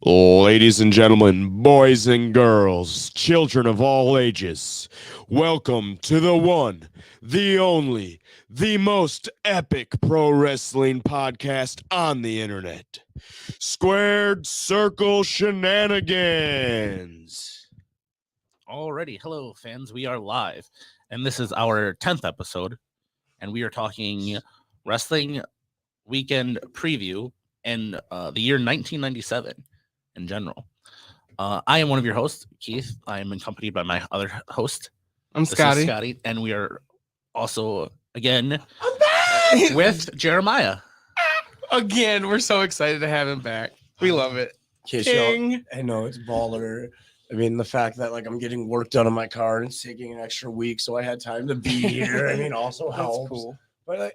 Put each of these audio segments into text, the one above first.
Ladies and gentlemen, boys and girls, children of all ages, welcome to the one, the only, the most epic pro wrestling podcast on the internet. Squared Circle Shenanigans. Alrighty, hello fans, we are live, and this is our 10th episode, and we are talking wrestling weekend preview in the year 1997 in general. I am one of your hosts, Keith. I am accompanied by my other host. I'm This is Scotty. Scotty, and we are also, again, with Jeremiah. Again, we're so excited to have him back. We love it. King. I know it's baller. I mean, the fact that like I'm getting work done on my car and it's taking an extra week, so I had time to be here. I mean, also That's helps. cool. But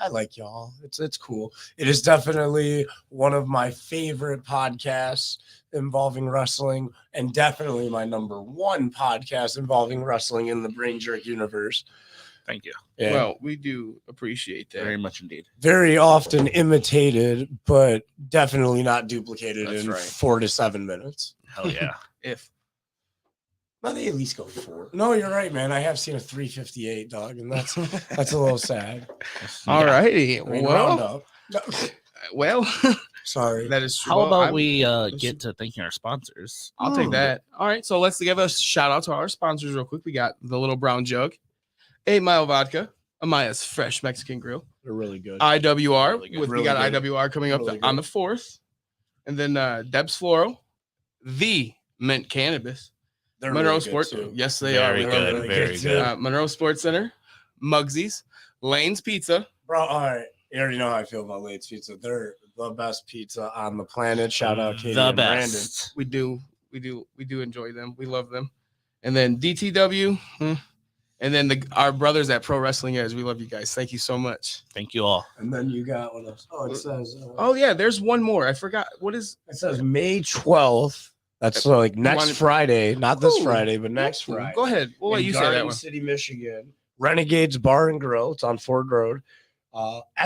I like y'all. It's cool. It is definitely one of my favorite podcasts involving wrestling, and definitely my number one podcast involving wrestling in the BrainJerk universe. Thank you Yeah. Well, we do appreciate that. very much indeed. Very often imitated, but definitely not duplicated That's in right. 4 to 7 minutes. Hell yeah. If Well, they at least go 4. No, you're right, man. I have seen a 3:58, dog, and that's a little sad. all Yeah. righty. I mean, round Well, up. No, well, sorry. that is true. How Well, about I'm- we get to thanking our sponsors? I'll take that. All right, so let's give a shout out to our sponsors real quick. We got the Little Brown Jug, 8 Mile Vodka, Amaya's Fresh Mexican Grill, They're really good. IWR. Really good. We Really got good. IWR coming up Really on good. the 4th, and then Deb's Floral, the Mint Cannabis, They're Monroe really good, Sports. too. Yes, they Very are. good, really very good, good. too. Monroe Sports Center, Mugsy's, Lane's Pizza. Bro, all right. You already know how I feel about Late's Pizza. They're the best pizza on the planet. Shout out Katie The and Brandon. best. We do enjoy them. We love them. And then DTW, and then our brothers at Pro Wrestling Edge. We love you guys. Thank you so much. Thank you all. And then you got what else? Oh, it says Oh yeah, there's one more. I forgot. What is? it says May 12th. That's like next Wanna- Friday, not this Ooh. Friday, but next Ooh, Friday. Go ahead. We'll let in you say that Garden one. City, Michigan. Renegades Bar and Grill. It's on Ford Road.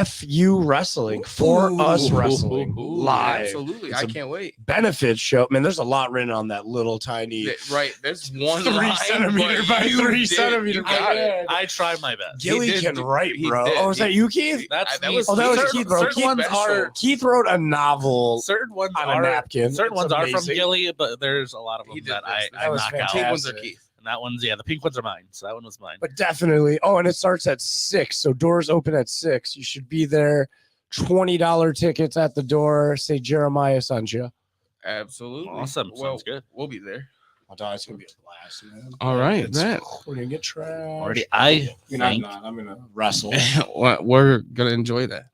FU Wrestling for us Ooh. wrestling Ooh, live. Absolutely. It's I a can't wait. benefits show. Man, there's a lot written on that little tiny Right. There's one 3 line, centimeter but by you 3 did. centimeter. You got it. I tried my best. Gilly did can do- write, he bro. did. Oh, is that you, Keith? That's That me. was- Oh, that was certain, Keith, bro. certain Keith ones special. are Keith wrote a novel certain ones on a are napkin. certain It's ones are from amazing. Gilly, but there's a lot of them He did that this. I That was knock out. Pink ones are fantastic. Keith. And that one's the pink ones are mine. So that one was mine. But definitely. Oh, and it starts at 6. So doors open at 6. You should be there. $20 tickets at the door. Say Jeremiah sent you. Absolutely. Awesome. Well, Sounds good. We'll be there. Oh, dog, it's gonna be a blast, man. All right, It's- man. We're gonna get trash. Already, I mean, I'm think not. I'm gonna wrestle. We're gonna enjoy that.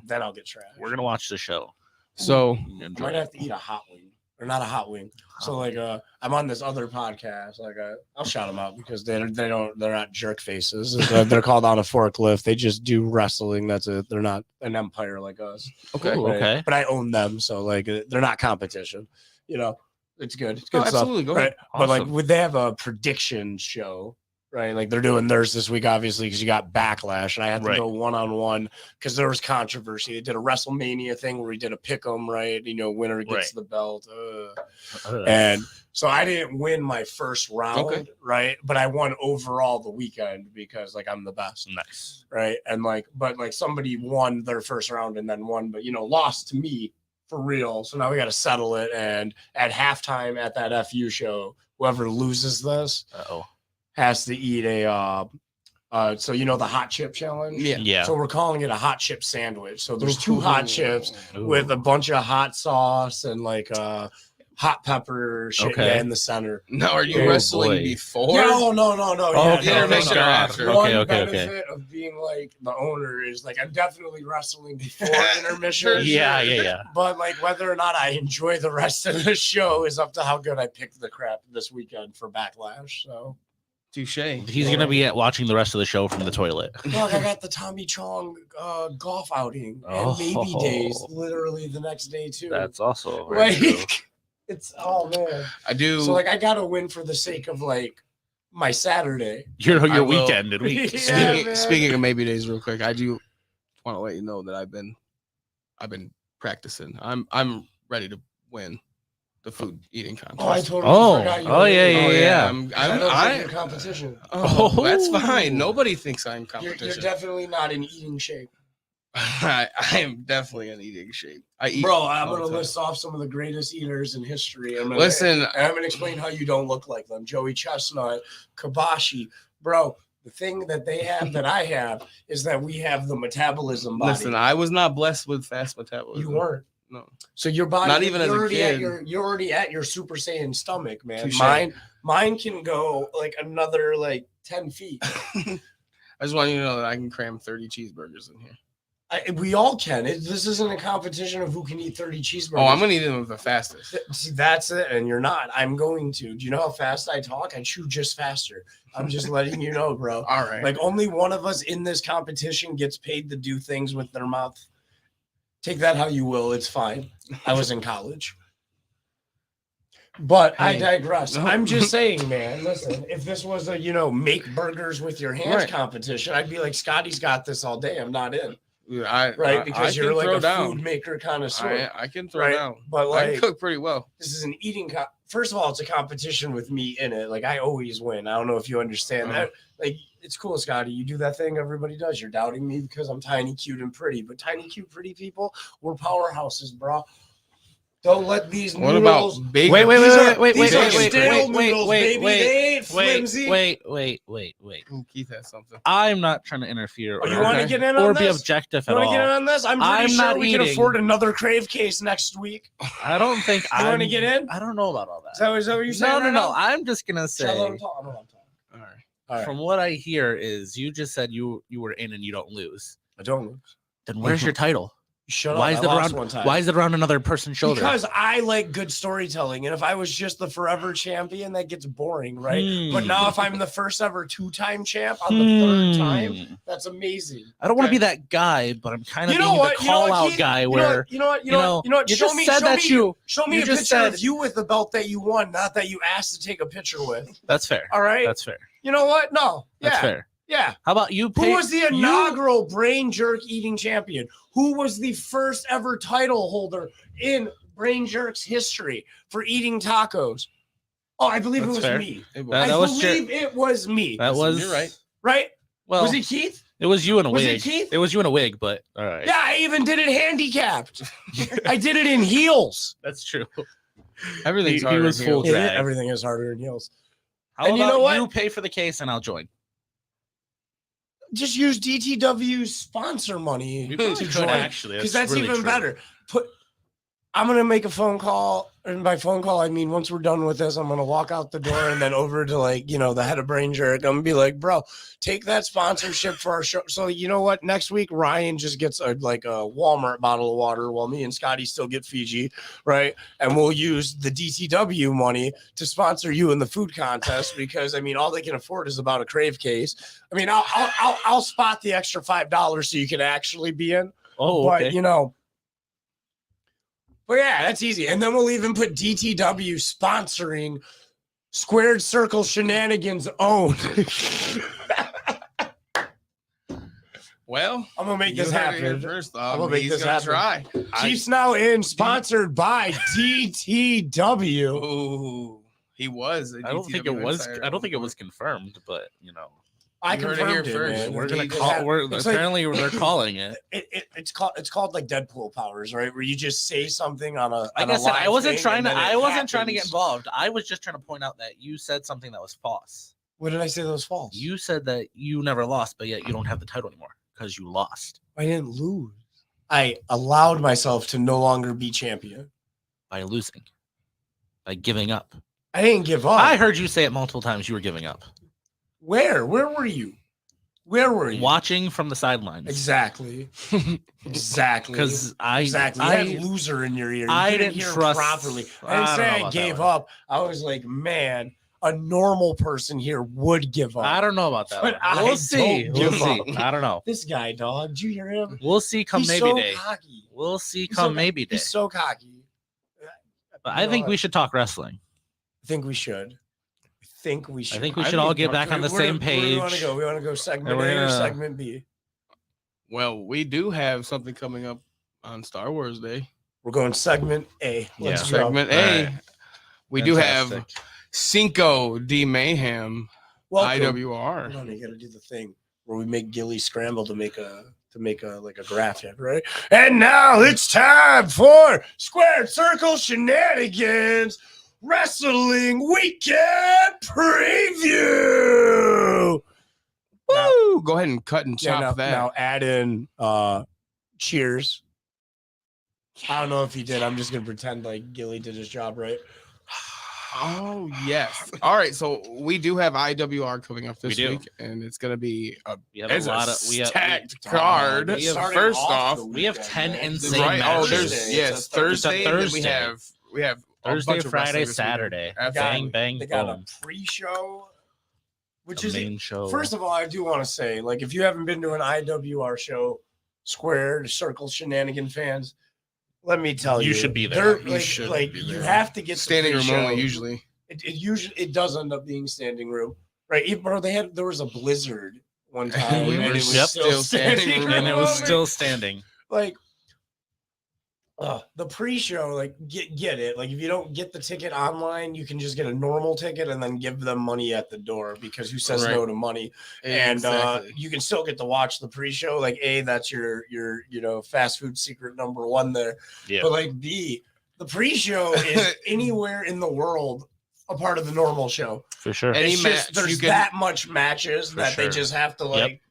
Then I'll get trash. we're gonna watch the show. So I might have to eat a hot wing, or not a hot wing. So like, I'm on this other podcast. Like, I'll shout them out because they're not jerk faces. They're called On a Forklift. They just do wrestling. That's it. They're not an empire like us. okay. Ooh, Right? okay. But I own them, so like, they're not competition. You know, it's good. It's good Oh, stuff. absolutely. Go Right? ahead. But like, Awesome. would they have a prediction show? Right, like they're doing theirs this week, obviously, because you got backlash, and I had to Right. go 1-on-1 because there was controversy. They did a WrestleMania thing where we did a pick 'em, right? You know, winner gets Right. the belt, and so I didn't win my first round, Okay. right? But I won overall the weekend because like I'm the best, Nice. right? And like, but like somebody won their first round and then won, but lost to me for real. So now we got to settle it. And at halftime at that FU show, whoever loses this Uh-oh. has to eat a so the hot chip challenge. Yeah. Yeah. So we're calling it a hot chip sandwich. So there's 2 hot chips Ooh. with a bunch of hot sauce and like hot pepper shit Okay. in the center. Now, are you Oh, wrong boy. before? No. Oh, okay, no, thank no. God. Okay, One okay. benefit of being like the owner is like I'm definitely wrestling before intermission. For Yeah, sure. yeah. But like whether or not I enjoy the rest of the show is up to how good I picked the crap this weekend for Backlash. So Touche. He's gonna be watching the rest of the show from the toilet. look, I got the Tommy Chong golf outing and Oh. maybe days literally the next day too. That's also very true. like it's man. I do. So like I gotta win for the sake of like my Saturday. Your I will- weekend and week. Yeah. man. Speaking of maybe days, real quick, I do want to let you know that I've been practicing. I'm ready to win the food eating contest. Oh, I totally forgot you. Oh, were yeah, in it. yeah. I'm competition. Oh, that's Oh. fine. Nobody thinks I'm You're competition. definitely not in eating shape. I am definitely in eating shape. I eat. Bro, I'm all the going to time. list off some of the greatest eaters in history. Listen, I'm going to explain how you don't look like them. Joey Chestnut, Kabashi. Bro, the thing that they have that I have is that we have the metabolism body. listen, I was not blessed with fast metabolism. You weren't. No. So your body, Not even as a kid. You're already at your Super Saiyan stomach, man. Touché. Mine can go like another 10 feet. I just want you to know that I can cram 30 cheeseburgers in here. We all can. This isn't a competition of who can eat 30 cheeseburgers. Oh, I'm gonna eat them the fastest. See, that's it, and you're not. I'm going to. Do you know how fast I talk? I chew just faster. I'm just letting you know, bro. All right. Like only one of us in this competition gets paid to do things with their mouth. Take that how you will. It's fine. I was in college. But I digress. No. I'm just saying, man, listen, if this was a, make burgers with your hands Right. competition, I'd be like, Scotty's got this all day. I'm not in. I Because can you're like throw a down. food maker connoisseur. I can throw Right. down. But I can cook pretty well. this is an eating first of all, it's a competition with me in it. Like I always win. I don't know if you understand that. Like it's cool, Scotty. You do that thing everybody does. You're doubting me because I'm tiny, cute, and pretty. But tiny, cute, pretty people, we're powerhouses, bro. Don't let these What noodles. about bacon? Wait, These are stale noodles, baby. They ain't flimsy. Wait. Keith has something. I'm not trying to interfere Oh, you want to get in on or this? be objective You at want to get in all. on this? I'm pretty I'm sure not we can eating. afford another Crave case next week. I don't think You want to get in? I don't know about all that. Is that what you're saying? No. right now? I'm just gonna say, Shall I let him talk? I'm gonna let him talk. All right. All right. from what I hear, is you just said you were in and you don't lose. I don't lose. Then where's your title? Shut Why up. is I it lost around? one time. Why is it around another person's shoulder? Because I like good storytelling, and if I was just the forever champion, that gets boring, right? But now, if I'm the first ever two-time champ on the third time, that's amazing. I don't want to Okay. be that guy, but I'm kind of You know being what? the You know what, call-out Keith? guy. You know Where what? You know what? You you know know, what? You know what? you Show just me. said Show that me. you Show me you a just picture of said- you with the belt that you won, not that you asked to take a picture with. That's fair. All right. That's fair. You know what? No. That's Yeah. fair. Yeah. How about you? Who was the inaugural BrainJerk eating champion? Who was the first ever title holder in BrainJerk's history for eating tacos? Oh, I believe That's it was fair. me. It That I was believe it was me. That Listen, was you're right. Right? Well, Was it Keith? it was you in a Was wig. it Keith? It was you in a wig, but all right. Yeah, I even did it handicapped. I did it in heels. That's true. Everything's He harder was in full heels. drag. Everything is harder in heels. How And you about know what? you pay for the case and I'll join? Just use DTW's sponsor money We to probably could join, actually. because that's really even true. better. I'm gonna make a phone call, and by phone call I mean once we're done with this, I'm gonna walk out the door and then over to the head of BrainJerk. I'm gonna be like, bro, take that sponsorship for our show. So you know what? Next week Ryan just gets a Walmart bottle of water, while me and Scotty still get Fiji, right? And we'll use the DTW money to sponsor you in the food contest, because I mean all they can afford is about a Crave case. I mean I'll spot the extra $5 so you can actually be in. Oh, But okay. But yeah, that's easy. And then we'll even put DTW sponsoring Squared Circle Shenanigans own. Well, I'm gonna make you this heard it here happen. first I'm off. gonna make He's this gonna happen. try. Chiefs Now In, sponsored by DTW. Ooh, he was. I don't think it was. I don't think it was confirmed, but I You heard it here confirmed it, first. man. we're gonna It call. happened. We're It's like- apparently they're calling it. It's called like Deadpool powers, right? Where you just say something on a Like on I a said, I live wasn't thing, trying and to. then it I wasn't trying to get happens. involved. I was just trying to point out that you said something that was false. What did I say that was false? You said that you never lost, but yet you don't have the title anymore because you lost I didn't lose. I allowed myself to no longer be champion. by losing, by giving up. I didn't give up. I heard you say it multiple times. You were giving up. Where? Where were you? Where were you? Watching from the sidelines. Exactly. Exactly. Because I exactly. You had loser in your ear. You I couldn't didn't hear trust- properly. I I didn't don't say know I about that gave one. up. I was like, man, a normal person here would give up. I don't know about that. But one. I We'll see. don't We'll give see. up. I don't know. This guy, dog. Did you hear him? We'll see come He's maybe so day. cocky. We'll see He's come so- maybe day. He's so cocky. But I think we should talk wrestling. I think we should. I think we should. I think we I should all think get back on the Where same do we want to page. go? We want to go segment we're A or gonna- segment B? Well, we do have something coming up on Star Wars Day. We're going segment A. Let's Yeah. go. Segment A. Right. We do have Fantastic. Cinco de Mayhem Welcome. IWR. Hold on, you gotta do the thing where we make Gilly scramble to make a like a graphic, right? And now it's time for Circle Shenanigans Wrestling Weekend Preview. Woo! Go ahead and cut and chop that. Now add in cheers. I don't know if he did. I'm just gonna pretend like Gilly did his job right. Oh yes. All right. So we do have IWR coming up this We do. week, and it's gonna be We have it's a lot of stacked card. we have- First off, we have 10 insane right? Oh, matches. there's Thursday. And then we Thursday. have a Thursday, bunch of Friday, wrestling this weekend. Saturday. Absolutely. Bang, bang, They got a boom. pre-show, which The is main show. first of all, I do want to say, like, if you haven't been to an IWR show, Circle Shenanigan fans, let me tell you, You should be there. they're, You like, should like be you there. have to get the Standing room pre-show. only usually. It does end up being standing room, right? Even bro, there was a blizzard one time, We and were it was Yep. still standing room, and it was only. still standing. like the pre-show, like get it. Like if you don't get the ticket online, you can just get a normal ticket and then give them money at the door, because who says Right. no to money? And Exactly. you can still get to watch the pre-show. Like A, that's your fast food secret number one there. Yeah. But like B, the pre-show is anywhere in the world a part of the normal show. For sure. Any It's match just, there's you can that much matches For that they sure. just have to like.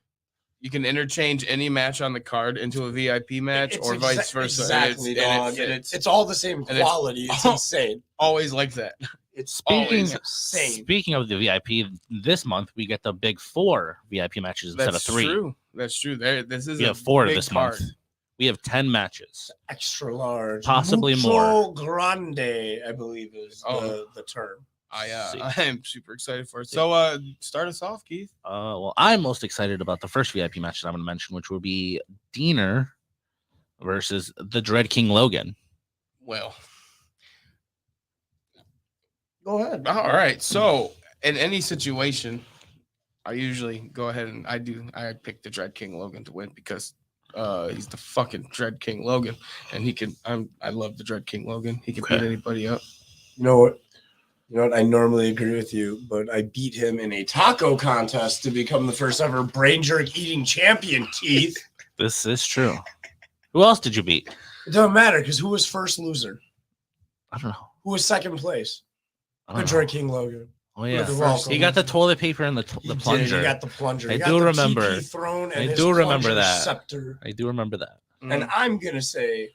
you can interchange any match on the card into a VIP match It's or vice versa. Exactly, dog. And it's It's all the same and it's quality. It's all- insane. always like that. It's Speaking, always insane. speaking of the VIP, this month we get the big 4 VIP matches instead That's of 3. true. That's true. This is We a have 4 big this card. month. We have 10 matches. Extra large, Possibly Mucho more. Grande, I believe is Oh. the term. See. I am super excited for it. So start us off, Keith. Well, I'm most excited about the first VIP match that I'm going to mention, which will be Diener versus the Dread King Logan. Well, Go ahead. all right. So in any situation, I usually go ahead and I pick the Dread King Logan to win because he's the fucking Dread King Logan, and he can. I love the Dread King Logan. He can beat anybody up. You know what? I normally agree with you, but I beat him in a taco contest to become the first ever BrainJerk eating champion, Keith. This is true. Who else did you beat? It doesn't matter, because who was first loser? I don't know. Who was second place? I The don't know. Dread King Logan. Oh yeah, You're welcome. he got the toilet paper and the He plunger. He got the plunger. I He got do the remember. tiki throne and I his do remember plunger that. scepter. I do remember that. And I'm gonna say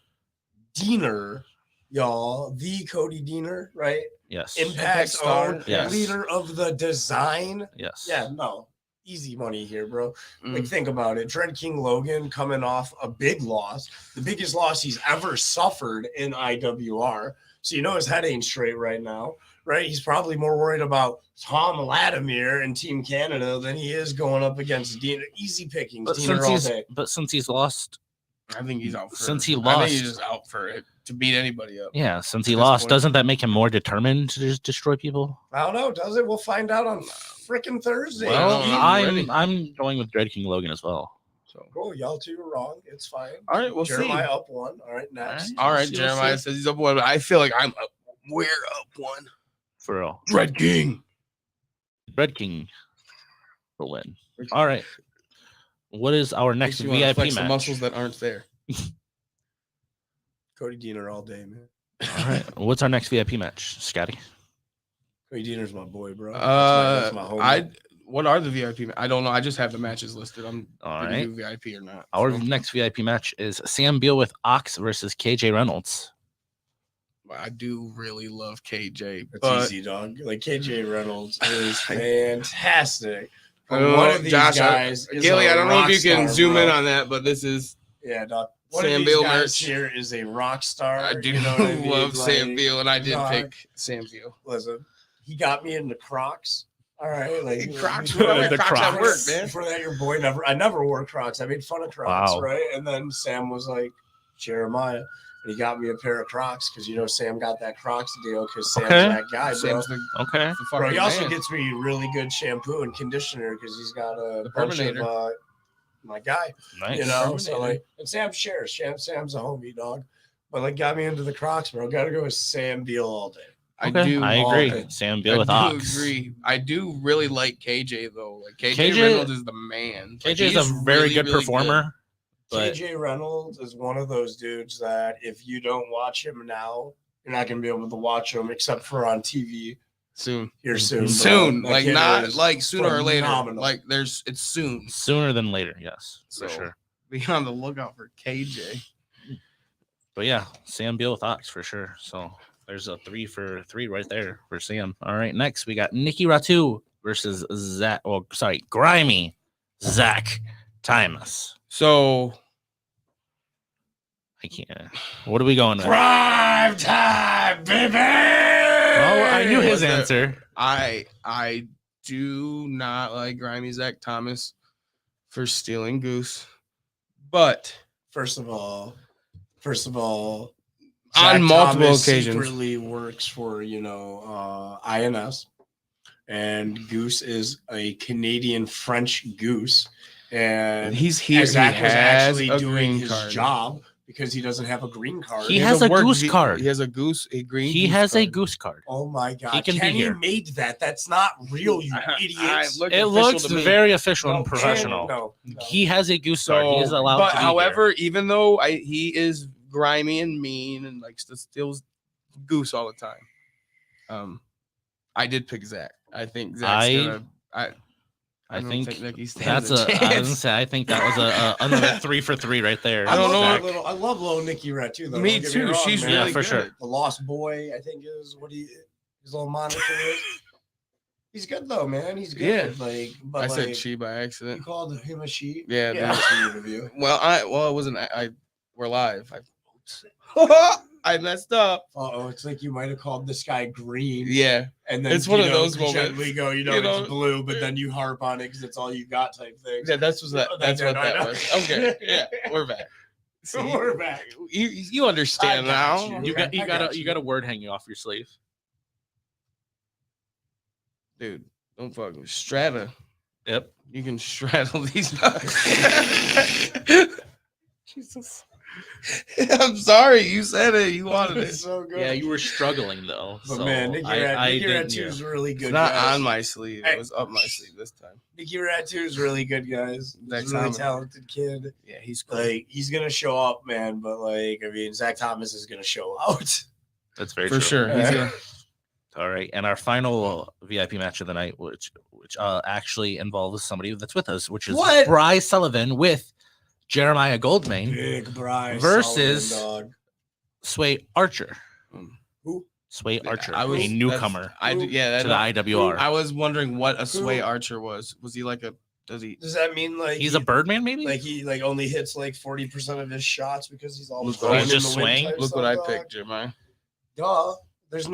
Diener, y'all, the Cody Diener, right? Yes. Impact's Star, own yes. leader of the design. Yes. Yeah, no, easy money here, bro. Mm. Like, think about it. Dread King Logan coming off a big loss, the biggest loss he's ever suffered in IWR. So his head ain't straight right now, right? He's probably more worried about Tom Latimer and Team Canada than he is going up against Diener. Easy pickings, Diener all day. But since he's lost, I think he's out for Since he I think lost- he's just out for it to beat anybody up. yeah, since he At this lost, point. doesn't that make him more determined to just destroy people? I don't know. Does it? We'll find out on freaking Thursday. Well, I'm ready. I'm going with Dread King Logan as well. So Cool. Y'all two are wrong. It's fine. all right, we'll Jeremiah see. up one. All right, next. All right, We'll Jeremiah see. says he's up one. But I feel like I'm up. We're up one. For real. Dread King. Dread King will win. All right. What is our next Makes you wanna VIP flex the match? muscles that aren't there. Cody Diener all day, man. All right. What's our next VIP match, Scotty? Cody Diener's my boy, bro. That's my homie. What are the VIP? I don't know. I just have the matches listed. I'm All gonna right. do VIP or not. Our So, next VIP match is Sam Beal with Ox versus KJ Reynolds. I do really love KJ, It's but easy, dog. Like KJ Reynolds is fantastic. I But don't one know, of these Josh, guys is Gilly, a I don't know if rock you can star, zoom bro. in on that, but this is Yeah, dog. One Sam of these Beal guys merch. here is a rock star. I do you know what I mean? love Sam Like, Beal, and I did dog, pick Sam Beal. Listen, he got me into Crocs. All right, like Crocs, before where the Crocs at work, Crocs. man. Before that, your boy I never wore Crocs. I made fun of Crocs, Wow. right? And then Sam was like, Jeremiah, and he got me a pair of Crocs because Sam got that Crocs deal because Sam's Okay. that guy, bro. Sam's the Okay. fucking Bro, he also man. gets me really good shampoo and conditioner because he's got a The bunch of Perminator. my guy, Nice. So Perminator. like, and Sam shares. Sam's a homie, dog. but like got me into the Crocs, bro. Gotta go with Sam Beal all day. I Okay, do. I all agree. day. Sam Beal with Ox. Agree. I do really like KJ though. Like KJ, KJ Reynolds is the man. Like, KJ is a he's very really, good really performer. But KJ Reynolds is one of those dudes that if you don't watch him now, you're not gonna be able to watch him except for on TV Soon. here soon. Soon. That Like kid not is like sooner or later. phenomenal. Like it's soon. sooner than later, yes, So for sure. be on the lookout for KJ. But yeah, Sam Beal with Ox for sure. So there's a 3 for 3 right there for Sam. All right, next we got Nikki Ratu versus Zach. Oh, sorry, Grimy Zach Timus. So I can't. What are we going with? Prime time, baby. Oh, I knew his Was it- answer. I do not like Grimy Zach Thomas for stealing Goose, but First of all, on Zach multiple Thomas occasions. secretly works for INS, and Goose is a Canadian French goose, and he's here. Zach He was has actually a doing green his card. job because he doesn't have a green card. He has a goose card. He has a green. He goose has a card. goose card. Oh my God! He can be Kenny here. made that. That's not real, you idiots. Look It official looks to me. very official No, and professional. No. He has a goose card. He is allowed but to be however, even though he is grimy and mean and likes to steal Goose all the time, I did pick Zach. I think Zach's gonna. I don't think think he that's stands a. I was chance. gonna say. I think that was another 3 for 3 right there. I don't know. Zach. I love little Nikki Red too, though. Me Don't get too. wrong, She's man. Yeah, really for good. sure. The Lost Boy, I think, is what his little moniker is. He's good though, man. He's good. Yeah. like, but I like, said she by You accident. called him a she. Yeah, that's an interview. Well, it wasn't. We're live. I messed up. It's like you might have called this guy green. Yeah, and then it's one of those gently moments. go, it's blue, but then you harp on it because it's all you got type thing. Yeah, that's what that I know. was. Okay, yeah, we're back. See, We're back. You understand I got now, you. You got a word hanging off your sleeve. dude. Don't fuck with Strata. Yep. You can straddle these nuts. Jesus. I'm sorry. You said it. You wanted it. It's so good. Yeah, you were struggling though. But so man, Nikki Red 2 is really good. It's not guys. on my sleeve. It was up my sleeve this time. Nikki Red 2 is really good, guys. He's Zach a really Thomas. talented kid. Yeah, he's cool. Like, he's gonna show up, man. But like, I mean, Zach Thomas is gonna show out. That's very For true. sure. He's gonna, All right, and our final VIP match of the night, which actually involves somebody that's with us, which is What? Bryce Sullivan with Jeremiah Goldmain Big Bryce versus Sullivan, dog. Sway Archer. Who? Sway Archer, I was- a newcomer I do, yeah. to the IWR. I was wondering what a Sway Who? Archer was. Was he like a? Does he? Does that mean like He's a Birdman, maybe? like he like only hits like 40% of his shots because he's always Look what I- going in just the wind swaying? type Look what I stuff, dog? picked, Jeremiah. Duh. There's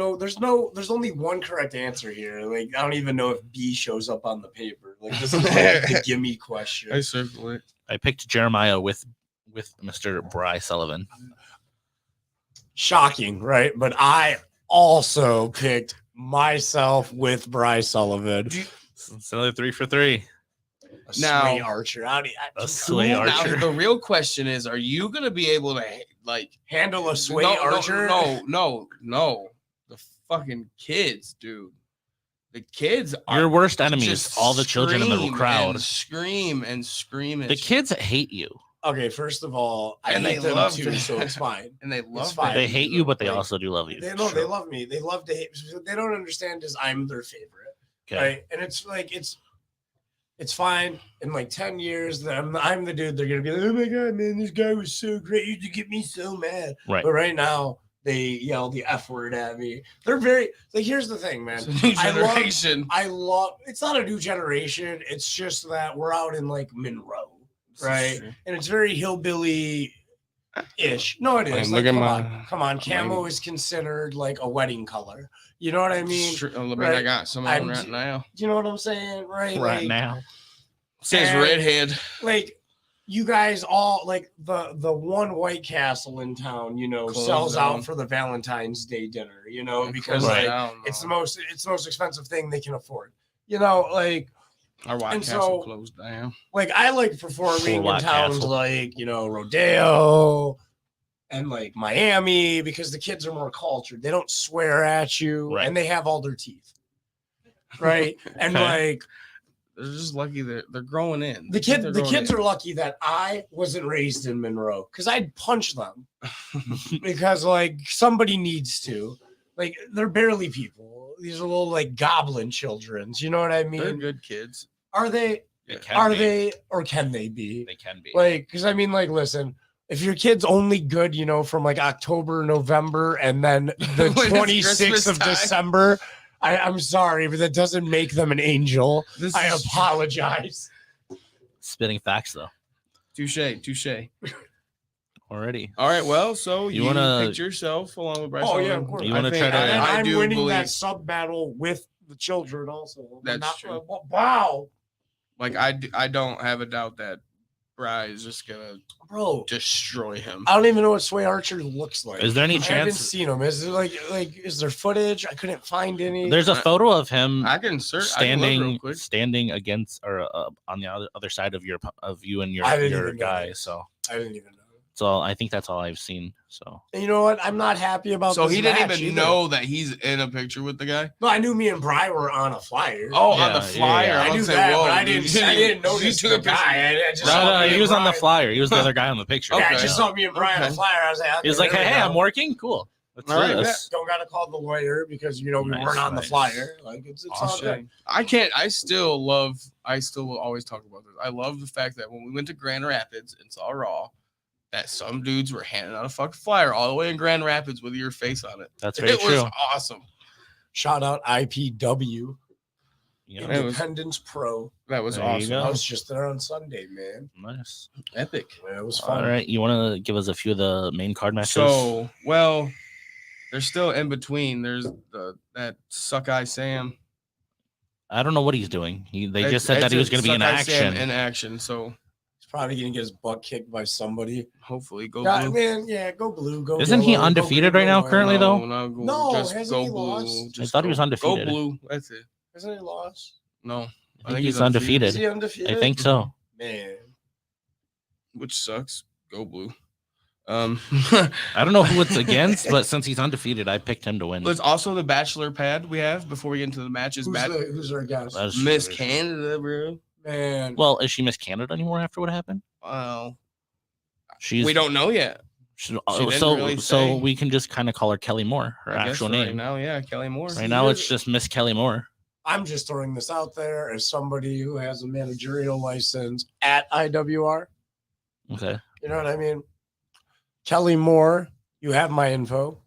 only one correct answer here. Like, I don't even know if B shows up on the paper. Like, this is like the gimme question. I circle it. I picked Jeremiah with Mr. Bryce Sullivan. Shocking, right? But I also picked myself with Bryce Sullivan. It's another 3 for 3. A Now- Sway Archer. A Sway Now, Archer. the real question is: are you gonna be able to like Handle a Sway no, Archer? No. The fucking kids, dude. The kids are Your worst enemies, just all the children in the scream crowd. and scream and scream. The kids hate you. Okay, first of all, I And hate they them love too, to- so it's fine. and they love fine. They hate you, but they Like, also do love you. They love me. They love to hate. They don't understand is I'm their favorite. Okay. Right? And it's like it's fine. In like 10 years, I'm the dude. They're gonna be like, oh my god, man, this guy was so great. You get me so mad. Right. But right now, they yell the F word at me. They're very like. Here's the thing, man. It's a new I love- generation. I love. It's not a new generation. It's just that we're out in like Monroe, This is right? true. And it's very hillbilly. Ish. No, it is. Look Like, at come on. my- Camo is considered like a wedding color. You know what I mean? I right. got some on I'm- right now. You know what I'm saying? Right. Right like, now. Says and- redhead. Like you guys all like the one White Castle in town, Closed sells down. out for the Valentine's Day dinner, because Closed like down, it's the no. most expensive thing they can afford. Like Our White and Castle so- closed down. I like performing in White towns Castle. like, Rodeo, and like Miami, because the kids are more cultured. They don't swear at you, Right. and they have all their teeth, right? And Okay. like They're just lucky they're growing in. the kids are lucky that I wasn't raised in Monroe, because I'd punch them because like somebody needs to. Like they're barely people. These are little like goblin childrens. You know what I mean? They're good kids. Are they? They can Are be. they? Or can they be? They can be. Like, because I mean, like, listen, if your kid's only good, you know, from like October, November, and then the When it's 26th Christmas of time. December, I'm sorry, but that doesn't make them an angel. This I is apologize. Spitting facts though. touche. Already. All right, well, so You you wanna- picked yourself along with Bryce. Oh, yeah, Sullivan. of course. You wanna I try think- to- And I I'm do winning believe, that sub battle with the children also. That's Not- true. Wow. like I don't have a doubt that Bryce is just gonna Bro, destroy him. I don't even know what Sway Archer looks like. Is there any I haven't chance? seen him. Is it like is there footage? I couldn't find any. There's a photo of him I can search. I can look real standing quick. standing against or on the other side of you and I didn't your even know guy. this. So I didn't even know. I think that's all I've seen. So And you know what? I'm not happy about. So this he didn't match even either. know that he's in a picture with the guy. No, I knew me and Bry were on a flyer. Oh, on Yeah, the flyer. yeah. I I was knew say, that, whoa, but I dude, didn't notice you took a the guy. I just saw no, me he and was on the Bry. flyer. He was the other guy on the picture. Yeah, I Okay. just saw me and Bry on Okay. a flyer. I was like, He was okay, like, there we "Hey, go. I'm working. Cool. Let's All do right, this." Don't gotta call the lawyer because you know we Nice, weren't on the nice. flyer. Like it's all Awesome. good. I can't. I still will always talk about this. I love the fact that when we went to Grand Rapids and saw Raw, that some dudes were handing out a fucking flyer all the way in Grand Rapids with your face on it. That's very It true. was awesome. Shout out IPW You know, It was- Independence Pro. That was There you awesome. go. I was just there on Sunday, man. nice. Epic. Yeah, it was fun. All right, you want to give us a few of the main card matches? So, well, they're still in between. There's that Suck-Eye Sam. I don't know what he's doing. They just said It's that he was going to be in Suck-Eye Sam action. In action. So He's probably gonna get his butt kicked by somebody. hopefully go Yeah, blue. man. Yeah, go blue. Go. Isn't he yellow, go undefeated green, right now go currently, white. though? No, just hasn't go he blue. lost? Just thought he was go- undefeated. Go blue. That's it. Isn't he lost? No, I think he's undefeated. Is he undefeated? I think so. Man. Which sucks. Go blue. I don't know who it's against, but since he's undefeated, I picked him to win. There's also the bachelor pad we have before we get into the matches. Who's our guest? That's Miss true. Canada, bro. Man. Well, is she Miss Canada anymore after what happened? Well, She's we don't know yet. so didn't really so say. we can just kind of call her Kelly Moore, her I guess actual right name. now, yeah, Kelly Moore. Right now, it's just Miss Kelly Moore. I'm just throwing this out there as somebody who has a managerial license at IWR. Okay. You know what I mean? Kelly Moore, you have my info.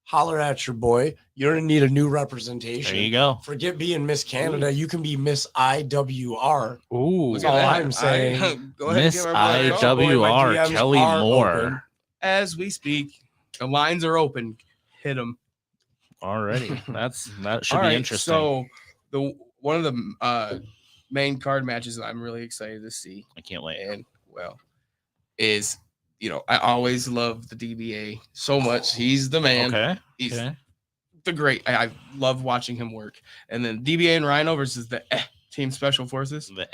Holler at your boy. You're gonna need a new representation. There you go. Forget being Miss Canada. You can be Miss IWR. Ooh. That's all I'm saying. Go ahead and Miss give our boy a call. Boy, my IWR DMs Kelly are Moore. open. As we speak, the lines are open. Hit them. Already. That should All be right, interesting. so one of the main card matches that I'm really excited to see, I can't wait. and well, is I always love the DBA so much. He's the man. Okay. He's Okay. the great. I love watching him work. And then DBA and Rhino versus the Team Special Forces. The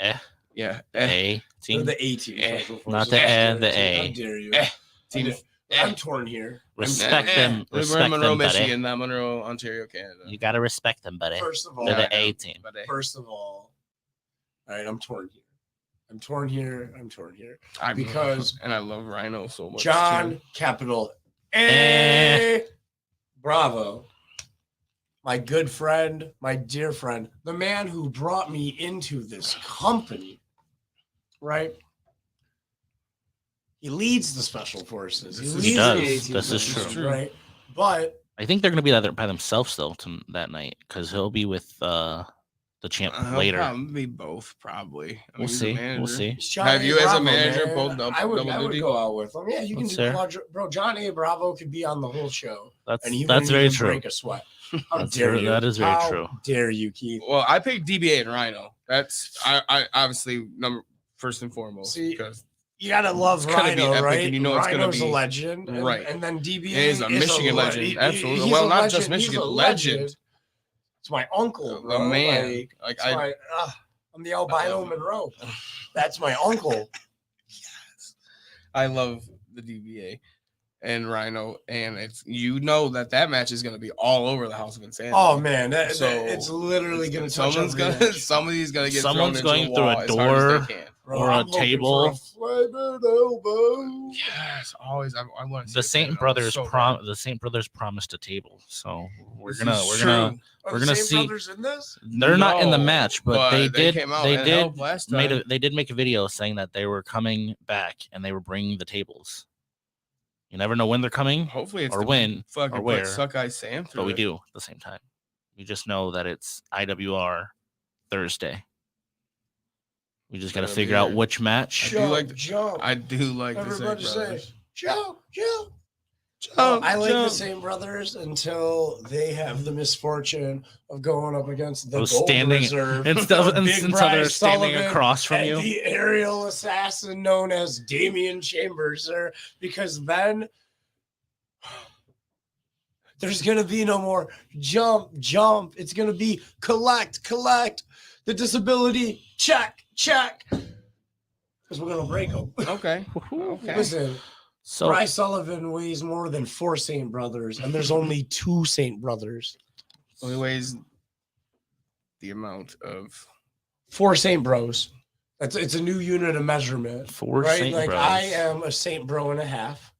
Yeah, A They're team. the A team. Eh. Special Not Forces. the How the A. dare you? Team. I'm torn here. Respect them. We're in Respect Monroe, them, buddy. Michigan, not Monroe, Ontario, Canada. You gotta respect them, buddy. First of all, They're Yeah, the A team. But, First of all right, I'm torn here. I'm torn here because I love Rhino so much. John too. Capital Eh. A. Bravo. My good friend, my dear friend, the man who brought me into this company, right? He leads the special forces. This is- leads He the does. A-team This is special true. right? But I think they're gonna be by themselves though that night because he'll be with the champ He'll later. probably be both, probably. I We'll mean, he's a see. We'll manager. see. it's John Have A. you as a Bravo, manager man. pulled I would double duty? go out with him. Yeah, you can That's do fair. bro. John A. Bravo could be on the whole show, That's and he that's wouldn't very even true. break a sweat. How That's dare true. you? That is very How true. dare you, Keith? Well, I picked DBA and Rhino. That's I obviously first and foremost See, because You gotta love It's gonna be Rhino, epic, right? and you know it's gonna Rhino's be- a legend, right. And then DBA He is a Michigan legend, absolutely. he's Well, a not just legend, Michigan, he's a legend. It's my uncle, the bro. man. Like, Like I'm the albino Monroe. That's my uncle. I love the DBA, and Rhino, and it's that match is going to be all over the House of Insanity. Oh man, So it's literally going to somebody's somebody's going to get Someone's thrown into going the through a wall as hard as door. they can. Bro, or a I'm hoping for table. a flaming elbow. Yes, always. I want to. The Saint Brothers promised a table, so we're gonna Are the Saint see. Brothers in this? They're not in the No, match, but they did. came out They and did helped last time. they did make a video saying that they were coming back and they were bringing the tables. You never know when they're coming Hopefully it's or the when fucking or where, put Suckeye Sam through. but we it. do at the same time. We just know that it's IWR Thursday. We just got to Gonna figure be out there. which match. Jump. I do like the Everybody Saint say, Brothers. jump. Jump, I like the jump. Saint Brothers until they have the misfortune of going up against the Of Gold standing- Reserve. Instead of Big they're Bryce standing Sullivan across from and you. the aerial assassin known as Damian Chambers, sir, because then there's going to be no more jump. It's going to be collect. The disability, check. Because we're going to break them. Okay. Okay. Listen, So Bryce Sullivan weighs more than 4 Saint Brothers, and there's only 2 Saint Brothers. So he weighs the amount of 4 Saint Bros. It's a new unit of measurement. 4 right? Saint Like Bros. I am a Saint Bro and a half.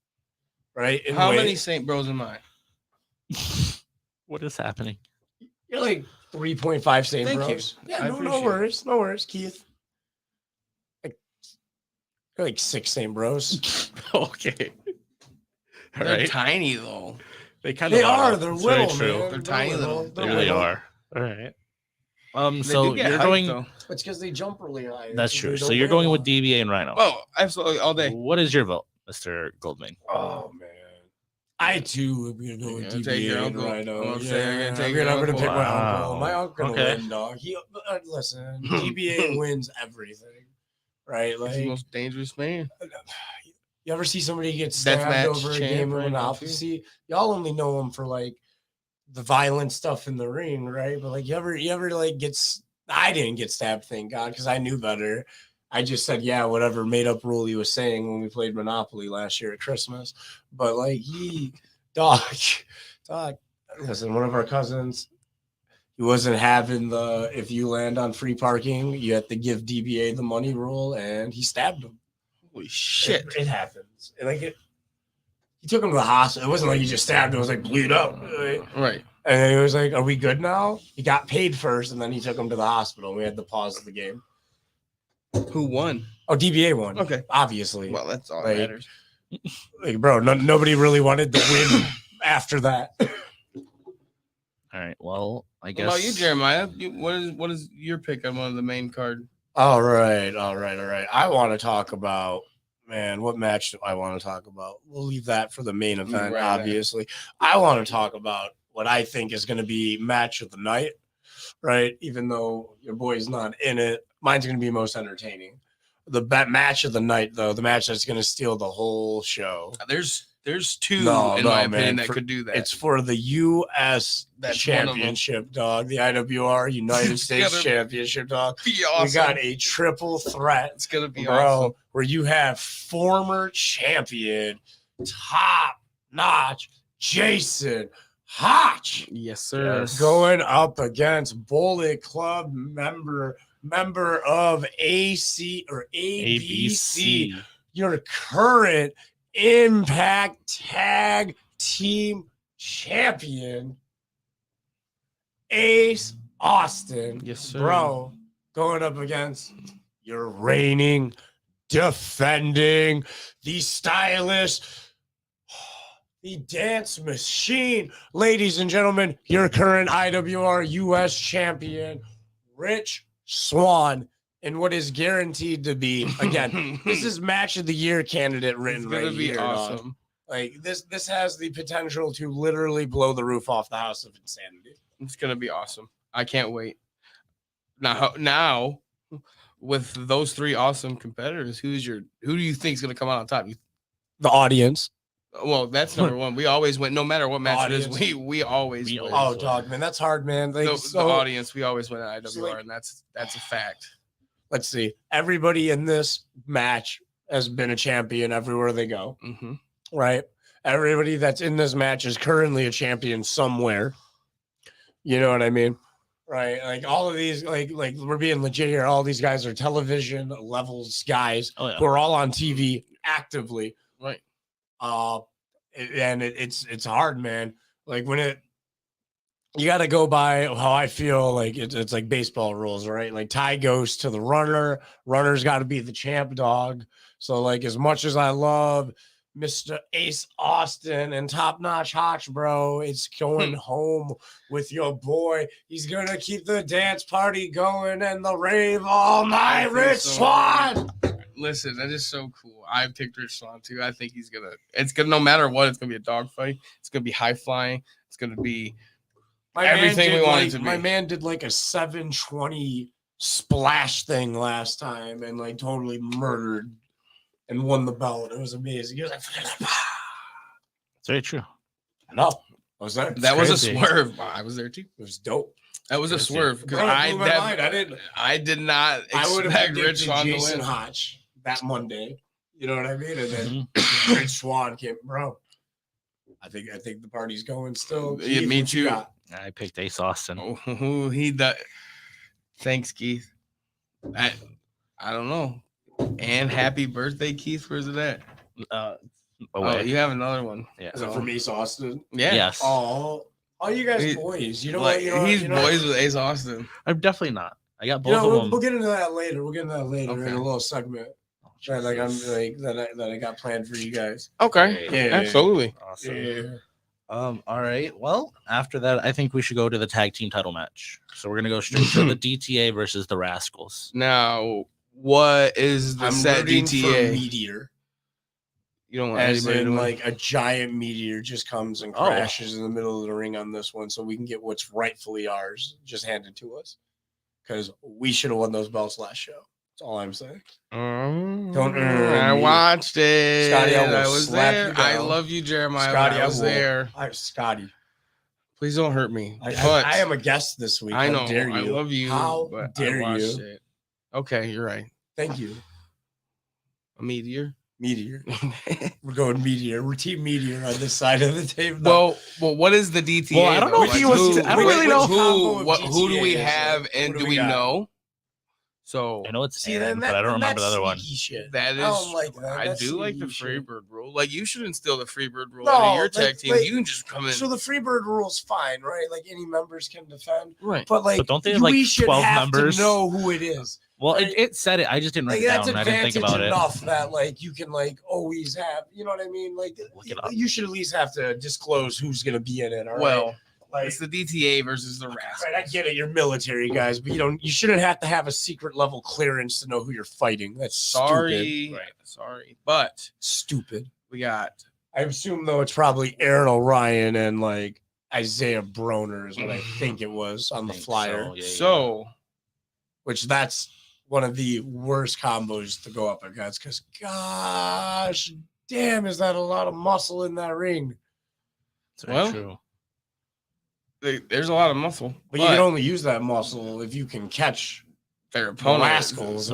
Right? In how weight. many Saint Bros am I? What is happening? You're like 3.5 Saint Thank you. Bros. I Yeah, no appreciate it. worries, Keith. You're like 6 Saint Bros. Okay. All They're right. tiny though. They kind They of are. They're It's very little, true. man. They're tiny little. They really are. All right. They So do get you're hyped, going. though. It's because they jump really high. That's They true. don't So you're weigh going a with lot. DBA and Rhino. Oh, absolutely, all day. What is your vote, Mr. Goldman? Oh man, I too am gonna go You're with gonna take your DBA and uncle. Rhino. I'm gonna say you're gonna take I'm your gonna uncle. pick my Wow. uncle. My uncle gonna Okay. win, dog. Listen, DBA wins everything, right? He's the Like, most dangerous man. you ever see somebody get stabbed Deathmatch over a champ, game of right, Monopoly? don't you? See, y'all only know him for like the violent stuff in the ring, right? But like, you ever like I didn't get stabbed, thank God, because I knew better. I just said, yeah, whatever made up rule he was saying when we played Monopoly last year at Christmas. But like dog, listen, one of our cousins, he wasn't having the if you land on free parking, you have to give DBA the money rule, and he stabbed him. Holy shit. It happens. He took him to the hospital. It wasn't like he just stabbed him. It was like bleed up. Right. And then he was like, are we good now? He got paid first, and then he took him to the hospital. We had to pause the game. Who won? Oh, DBA won. Okay. Obviously. Well, that's all Like, that matters. Like, bro, nobody really wanted to win after that. All right. Well, I What guess. about you, Jeremiah? What is your pick on one of the main card? All right. I want to talk about, man, what match do I want to talk about? We'll leave that for the main event, Right. obviously. I want to talk about what I think is going to be match of the night, right? Even though your boy's not in it, mine's going to be most entertaining. The match of the night, though, the match that's going to steal the whole show. There's two No, in my man, opinion that for- could do that. It's for the U.S. That's one of them. Championship, dog. The IWR United States gonna Championship, dog. be awesome. We got a triple threat, It's gonna be bro, awesome. where you have former champion, top notch Jason Hotch Yes, sir. Yes. going up against Bullet Club member of AC or ABC, your current Impact Tag Team Champion, Ace Austin. Yes, sir. Bro, going up against your reigning, defending, the stylish, the dance machine. Ladies and gentlemen, your current IWR US champion, Rich Swann, and what is guaranteed to be, again, this is match of the year candidate written It's gonna right be here, dog. awesome. Like this has the potential to literally blow the roof off the House of Insanity. It's gonna be awesome. I can't wait. Now, with those three awesome competitors, who do you think is gonna come out on top? The audience. Well, that's number one. We always win, no matter what match it is. Audience. We always We win. always Oh, dog, man, that's hard, man. Like, The audience, we always win at IWR, so, like- and that's a fact. let's see. Everybody in this match has been a champion everywhere they go, Mm-hmm. right? Everybody that's in this match is currently a champion somewhere. You know what I mean? Right? Like all of these, like we're being legit here. All these guys are television levels guys who are all on TV actively. Right. And it's hard, man. Like you got to go by how I feel. Like it's like baseball rules, right? Like tie goes to the runner. Runner's got to be the champ dog. So like as much as I love Mr. Ace Austin and Top Notch Hotch, bro, it's going home with your boy. He's gonna keep the dance party going and the rave all night. Rich Swann. Listen, that is so cool. I picked Rich Swann too. I think it's gonna no matter what, it's gonna be a dogfight. It's gonna be high flying. It's gonna be everything we want it to be. My man did like a 720 splash thing last time and like totally murdered and won the belt. It was amazing. He was like, it's very true. No, I was there. That was a swerve. I was there too. It was dope. That was a swerve because I did not expect Rich Swann to win. Hotch that Monday. You know what I mean? And then Rich Swann came, bro. I think the party's going still. Yeah, me too. I picked Ace Austin. Oh, thanks, Keith. I don't know. And happy birthday, Keith. Where's it at? Oh, you have another one. Yeah. Is it from Ace Austin? Yeah. Yes. Oh, you guys boys. You know like, what? He's boys with Ace Austin. I'm definitely not. I got both of them. We'll get into that later. In a little segment. Oh, like I'm like that I got planned for you guys. Okay. Yeah. Absolutely. Awesome. Yeah. All right. Well, after that, I think we should go to the tag team title match. So we're gonna go straight to the DTA versus the Rascals. Now, what is the set DTA? Meteor. You don't want as anybody in to like a giant meteor just comes and crashes in the middle of the ring on this one, so we can get what's rightfully ours just handed to us. Because we should have won those belts last show. That's all I'm saying. Don't I watched it. Scotty, I was there. I love you, Jeremiah. Scotty, I was there. Scotty, please don't hurt me. I am a guest this week. I know. How dare you? I love you. How dare you? It. Okay, you're right. Thank you. A meteor. We're going Meteor. We're Team Meteor on this side of the table. Well, what is the DTA? Well, I don't know if he was. I don't really know who do we have and do we know? So I know it's Aaron, but I don't remember the other one. Shit. That is, I do like the Freebird rule. Like you should instill the Freebird rule into your tag team. You can just come in. So the Freebird rule's fine, right? Like any members can defend, right? But like, don't they have like 12 members? To know who it is. Well, it said it. I just didn't write it down. I didn't think about it. Enough that like you can like always have. You know what I mean? Like you should at least have to disclose who's going to be in it. Well. Like, it's the DTA versus the Rascals. Right, I get it. You're military guys, but you shouldn't have to have a secret level clearance to know who you're fighting. That's stupid. Right. Sorry, but stupid. We got. I assume though it's probably Aaron O'Ryan and like Isaiah Broner is what I think it was on the flyer. So, which that's one of the worst combos to go up against because gosh damn, is that a lot of muscle in that ring? Well. True. There's a lot of muscle, but you can only use that muscle if you can catch their opponent. Rascals.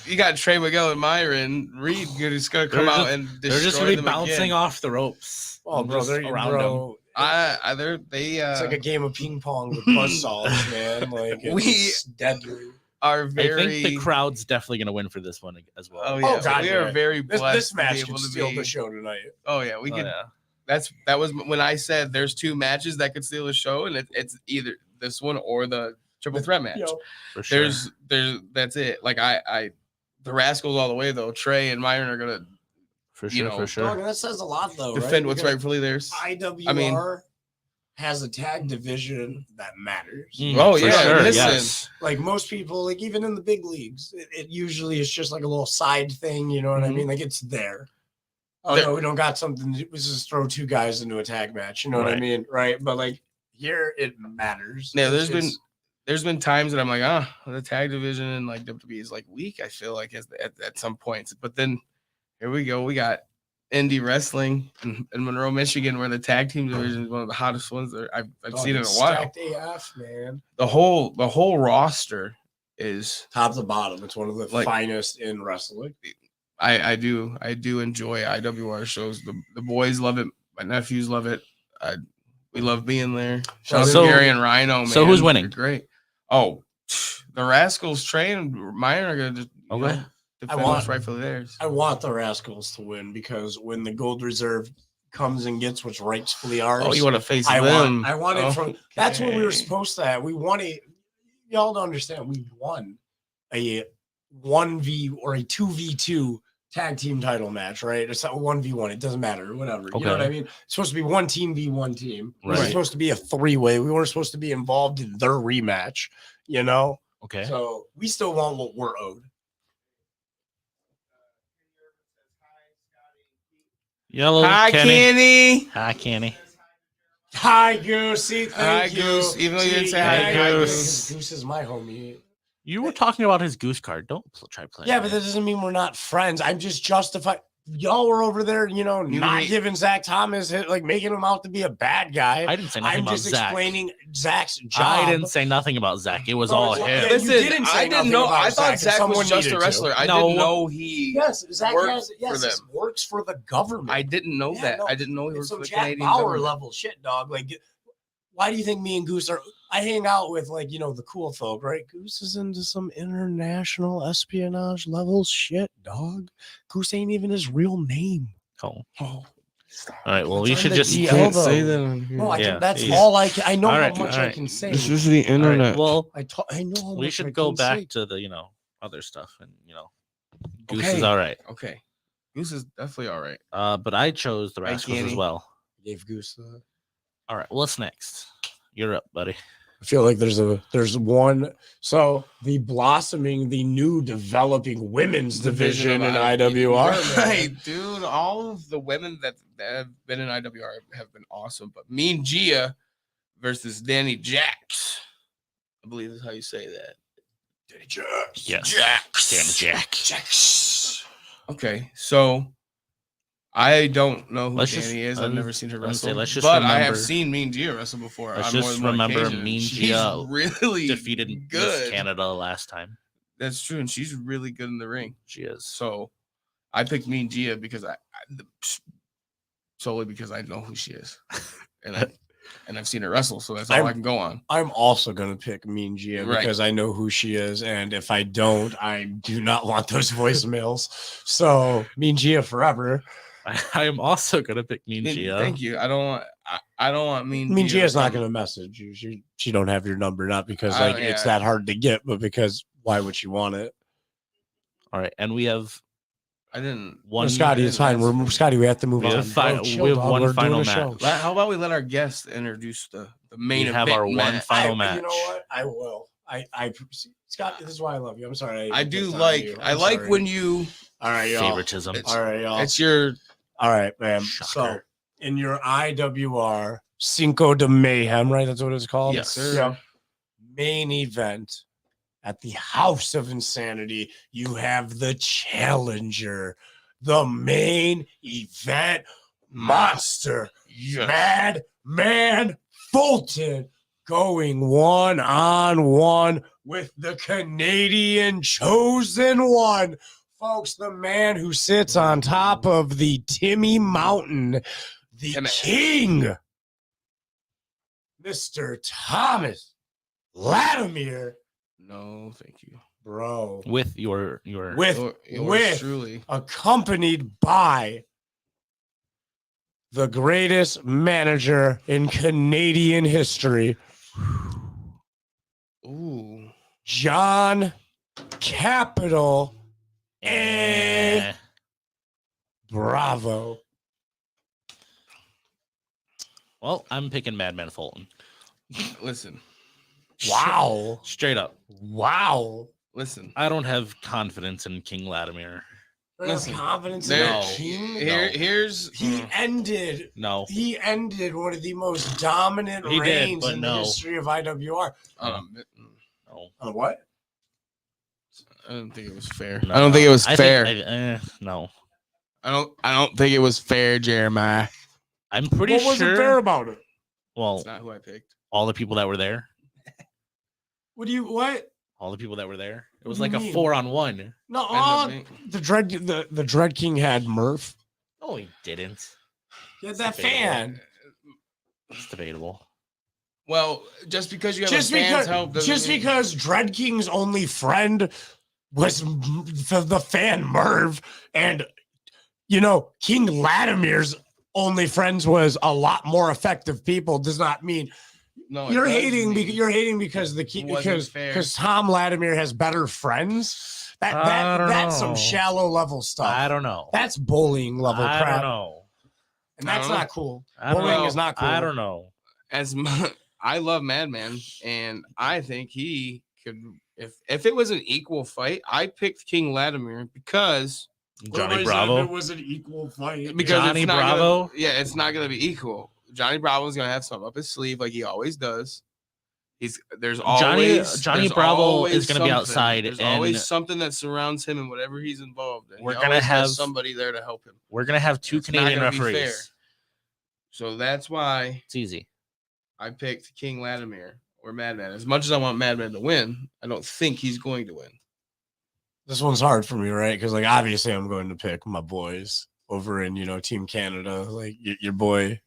You got Trey Miguel and Myron Reed who's going to come out and destroy they're just going to be bouncing again. Off the ropes. Oh, bro, they're around them. It's like a game of ping pong with buzzsaws, man. Like it's deadly. Are very. I think the crowd's definitely going to win for this one as well. Oh yeah, God, we are very blessed. This match can steal the show tonight. Oh yeah, we can. Yeah. That was when I said there's two matches that could steal the show, and it's either this one or the triple threat match. For sure. There's that's it. Like the Rascals all the way though. Trey and Myron are gonna for sure. Dog, that says a lot though. Defend what's rightfully theirs. IWR has a tag division that matters. Oh yeah, sure. Listen, yes. Like most people, like even in the big leagues, it usually is just like a little side thing. You know what I mean? Like it's there. Oh no, we don't got something. Let's just throw two guys into a tag match. You know what I mean, right? But like here, it matters. Yeah, there's been times that I'm like, the tag division and like WWE is like weak. I feel like at some points, but then here we go. We got indie wrestling in Monroe, Michigan, where the tag team division is one of the hottest ones that I've seen in a while. AF, man. The whole roster is top to bottom. It's one of the finest in wrestling. I do enjoy IWR shows. The boys love it. My nephews love it. We love being there. Shout out So- to Gary and Rhino, man. so who's winning? They're great. Oh, the Rascals train. Mine are gonna just Okay. defend want- what's rightfully theirs. I want the Rascals to win because when the Gold Reserve comes and gets what's rightfully ours, Oh, you want to face I them? want it from. That's what we were Okay. supposed to have. We won a. Y'all don't understand. We won a 1v or a 2v2 tag team title match, right? It's not 1v1. It doesn't matter. Whatever. You know what Okay. I mean? It's supposed to be one team v one team. It was Right. supposed to be a 3-way. We weren't supposed to be involved in their rematch. You know. Okay. So we still want what we're owed. Yellow Hi, Kenny. Hi, Kenny. Hi, Goosey. Hi, Thank you. Goose. Even though you didn't say hi, Goose. Goose is my homie. You were talking about his goose card. Don't try playing. Yeah, but that doesn't mean we're not friends. I'm just justifying. Y'all were over there, not hate- giving Zach Thomas, like making him out to be a bad guy. I didn't say nothing I'm about just Zach. explaining Zach's job. I didn't say nothing about Zach. It was Oh, all it's- him. yeah, you Listen, didn't say I didn't nothing know. about I Zach, thought and Zach someone was just needed a to. wrestler. I No. didn't know he. Yes, Zach worked has. Yes, for he them. works for the government. I didn't know Yeah, that. no, I didn't know he It's worked some for the Jack Canadian Bauer government. level shit, dog. Like, why do you think me and Goose are? I hang out with the cool folk, right? Goose is into some international espionage level shit, dog. Goose ain't even his real name. Cool. Oh, All right. Well, It's we on should the just. DL, Can't though. say that on here. No, I Yeah, can, that's yeah. all I can. I know All how right, much all I right. can say. This is the All right, internet. well, I know how much we should I go can back say. to the other stuff, and Goose Okay. is all right. Okay, Goose is definitely all right. But I chose the Hi, Rascals as Kenny. well. Gave Goose the. All right. What's next? You're up, buddy. I feel like there's one. So the new developing women's division in IWR. man. Right, dude. All of the women that have been in IWR have been awesome. But Mean Gia versus Danny Jax. I believe is how you say that. Danny Jax. Yes. Jax. Danny Jack. Jax. Okay, so I don't know who Let's Danny just- is. I've never seen her I was wrestle. gonna say, let's just but I have remember- seen Mean Gia wrestle before. Let's on more just than one remember occasion. Mean She's Gia really Defeated Miss good. Canada last time. That's true, and she's really good in the ring. She is. So I picked Mean Gia because solely because I know who she is, and I've seen her wrestle, so that's all I can go on. I'm also gonna pick Mean Gia Right. because I know who she is, and if I don't, I do not want those voicemails. So Mean Gia forever. I am also gonna pick Mean And Gia. Thank you. I don't want Mean Gia Gia's not come- gonna message you. She don't have your number, not because I like don't- it's yeah. that hard to get, but because why would she want it? All right, and we have I didn't. one. No, Scotty, it's fine. We're Scotty. We have to move We on. have fi- Bro, chill, we have dog. one We're doing final a show. match. How about we let our guests introduce the main We event? have our one match? final You match. know what? I will. I Scott, this is why I love you. I'm sorry. I do picked on like. you. I I'm like sorry. when you. All right, y'all. Favoritism. It's- All right, y'all. It's your. All right, man. So Shocker. in your IWR Cinco de Mayhem, right? That's what it's called. Yes, sir. Yeah. Main event at the House of Insanity. You have the challenger, the main event monster, Mad Man Fulton, going 1-on-1 with the Canadian chosen one. Folks, the man who sits on top of the Timmy Mountain, the Timmy. king, Mr. Thomas Latimer, No, thank you. bro, With your with Yours truly. accompanied by the greatest manager in Canadian history, Ooh. John Capital eh, Bravo. well, I'm picking Madman Fulton. Listen. Wow. Straight up. Wow. Listen. I don't have confidence in King Latimer. Listen, Confidence in There, the king. here's He ended No. one of the most dominant He did, reigns but in no. the history of IWR. No. What? I don't think it was fair. No. I don't think it was I fair. No. I don't think it was fair, Jeremiah. I'm pretty What wasn't sure. fair about it? Well, That's not who I picked. all the people that were there. What? All the people that were there. It was What like do a you mean? 4-on-1. No, Ended up being- the Dread King had Murph. No, he didn't. He had It's that debatable. fan. It's debatable. Well, just because you have Just a fan's because, help doesn't just mean- because Dread King's only friend was the fan Merv, and King Latimer's only friends was a lot more effective people, does not mean No, it you're does hating. mean You're hating because wasn't fair. because Tom Latimer has better friends. I don't That's some know. shallow level stuff. I don't know. That's bullying level I crap, don't know. and I that's don't know. not cool. I don't Bullying know. is not cool. I don't know. as much, I love Madman, and I think he could. If it was an equal fight, I picked King Latimer because Johnny Bravo. was an equal fight. Johnny it's not Bravo? Gonna, yeah, it's not gonna be equal. Johnny Bravo's gonna have something up his sleeve like he always does. There's always Johnny there's Bravo always is gonna be something. outside, There's and always something that surrounds him and whatever he's involved in. We're He gonna always has have- somebody there to help him. we're gonna have 2 It's not Canadian gonna be fair. referees. So that's why It's easy. I picked King Latimer or Madman. As much as I want Madman to win, I don't think he's going to win. This one's hard for me, right? Because obviously I'm going to pick my boys over in Team Canada. Like your boy's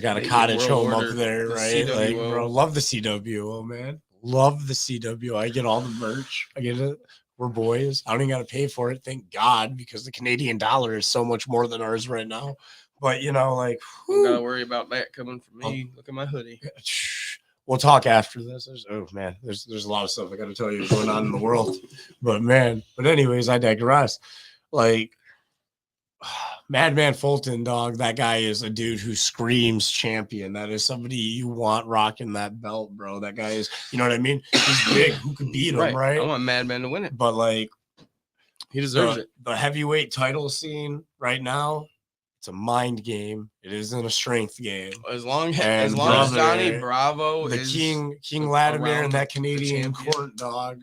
got a The cottage World home Order, up there, the right? Like, CWO. bro, love the CWO, man. Love the CWO. I get all the merch. I get it. We're boys. I don't even got to pay for it, thank God, because the Canadian dollar is so much more than ours right now. But like, Don't gotta worry about that coming from me. Look at my hoodie. we'll talk after this. There's a lot of stuff I got to tell you going on in the world. But anyways, I digress. Like Madman Fulton, dog, that guy is a dude who screams champion. That is somebody you want rocking that belt, bro. That guy is, you know what I mean? He's big. Who could beat him, right? I want Madman to win it. But like, He deserves it. the heavyweight title scene right now, it's a mind game. It isn't a strength game. As long as And Johnny brother, Bravo The is King Latimer around and that the Canadian champion. court dog,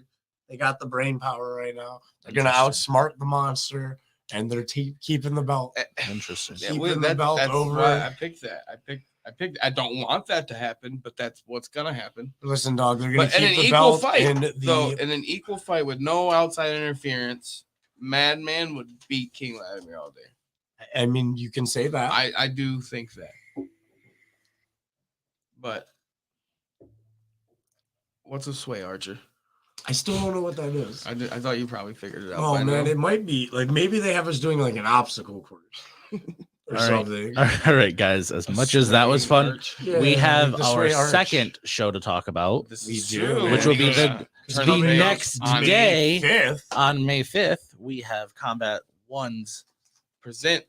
they got the brain power right now. They're gonna Interesting. outsmart the monster, and they're keeping the belt. Interesting. Yeah, keeping well, the belt that's over. why I picked that. I picked. I don't want that to happen, but that's what's gonna happen. Listen, dog, they're gonna But in an keep the equal belt fight, in though, the. in an equal fight with no outside interference, Madman would beat King Latimer all day. I mean, you can say that. I do think that. But what's a sway archer? I still don't know what that is. I thought you probably figured it out. Oh by man, now. it might be like maybe they have us doing like an obstacle course or All right. something. All right, guys. As much as that was fun, Yeah, we have like the our sway arch. second show to talk about This We is do, true, man. which will be because the tournament next on day. 5th. on May 5th. We have Combat 1's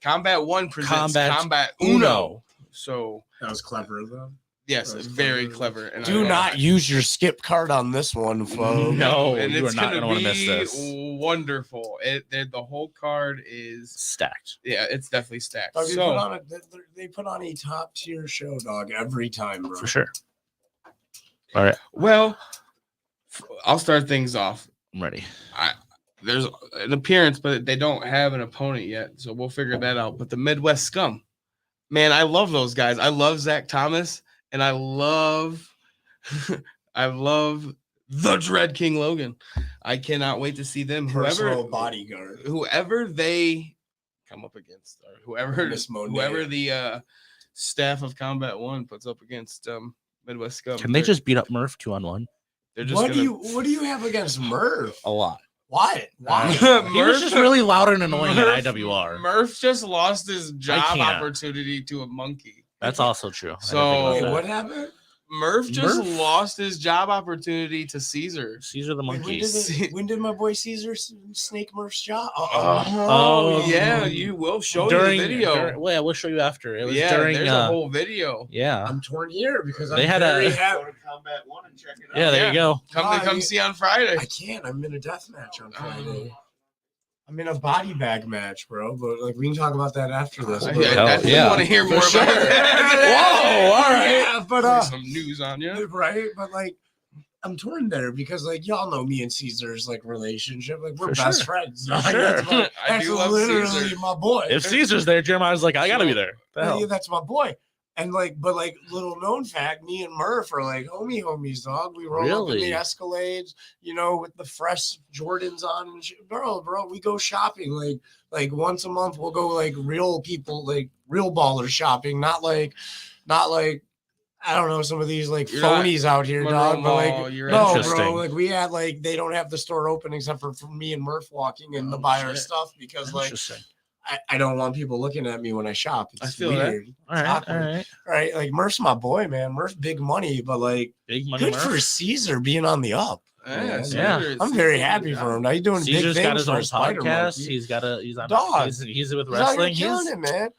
Combat One presents Combat Combat Uno. Uno. So That was clever though. yes, That was very clever. clever. And Do I- not use your skip card on this one, folks. No, and you it's are not gonna gonna wanna miss be this. Wonderful. The whole card is Stacked. it's definitely stacked. Dog, So they put on a top tier show, dog, every time, bro. For sure. All right. well, I'll start things off. I'm ready. There's an appearance, but they don't have an opponent yet, so we'll figure that out. But the Midwest Scum, man, I love those guys. I love Zach Thomas, and I love the Dread King Logan. I cannot wait to see them. Personal bodyguard. Whoever they come up against, or whoever Miss Monet. whoever the staff of Combat One puts up against Midwest Scum. Can they just beat up Murph 2-on-1? They're just What gonna, do you have against Murph? A lot. Why? Why? He was just really loud and annoying at IWR. Murph just lost his job can't. opportunity to a monkey. That's also true. I didn't So- think Wait, about what that. happened? Murph just Murph? lost his job opportunity to Caesar. Caesar the Wait, monkey. when did my boy Caesar snake Murph's job? Oh, yeah, you will show During you the video. well, yeah, we'll show you after. It was Yeah, during. there's a whole video. Yeah. I'm torn here because They I'm had very a- happy. Combat One and check it out. Yeah, there Yeah. you go. Come see on Friday. I can't. I'm in a death match on Friday. I'm in a body bag match, bro. But like we can talk about that after this. I but- hell, definitely yeah, want to hear for more sure. about that. Whoa, all right. Yeah, but There's some news on you. right, but like I'm torn there because like y'all know me and Caesar's like relationship. Like we're For best sure. friends. For Like, sure. That's, my, I that's do love literally Caesar. my boy. If Caesar's there, Jeremiah's like, I gotta be there. The hell? Yeah, that's my boy. And like, but like little known fact, me and Murph are like homies, dog. We roll up in Really? the Escalades, with the fresh Jordans on and shit. Bro, we go shopping like once a month. We'll go like real people, like real ballers shopping, not like I don't know, some of these like You're phonies out here, dog. But like, Mall, you're no, Interesting. bro, like we had like they don't have the store open except for me and Murph walking in to buy our shit. stuff because like Interesting. I don't want people looking at me when I shop. It's I feel that. weird. All right, awkward. all right. Right? Like Murph's my boy, man. Murph's big money, but like Big money. good Murph. for Caesar being on the up. Yeah, Yeah. I'm very happy for him. Now he's doing Caesar's big got things his for own a spider podcast. monkey. He's on. Dog. He's with He's out here wrestling. killing it, man.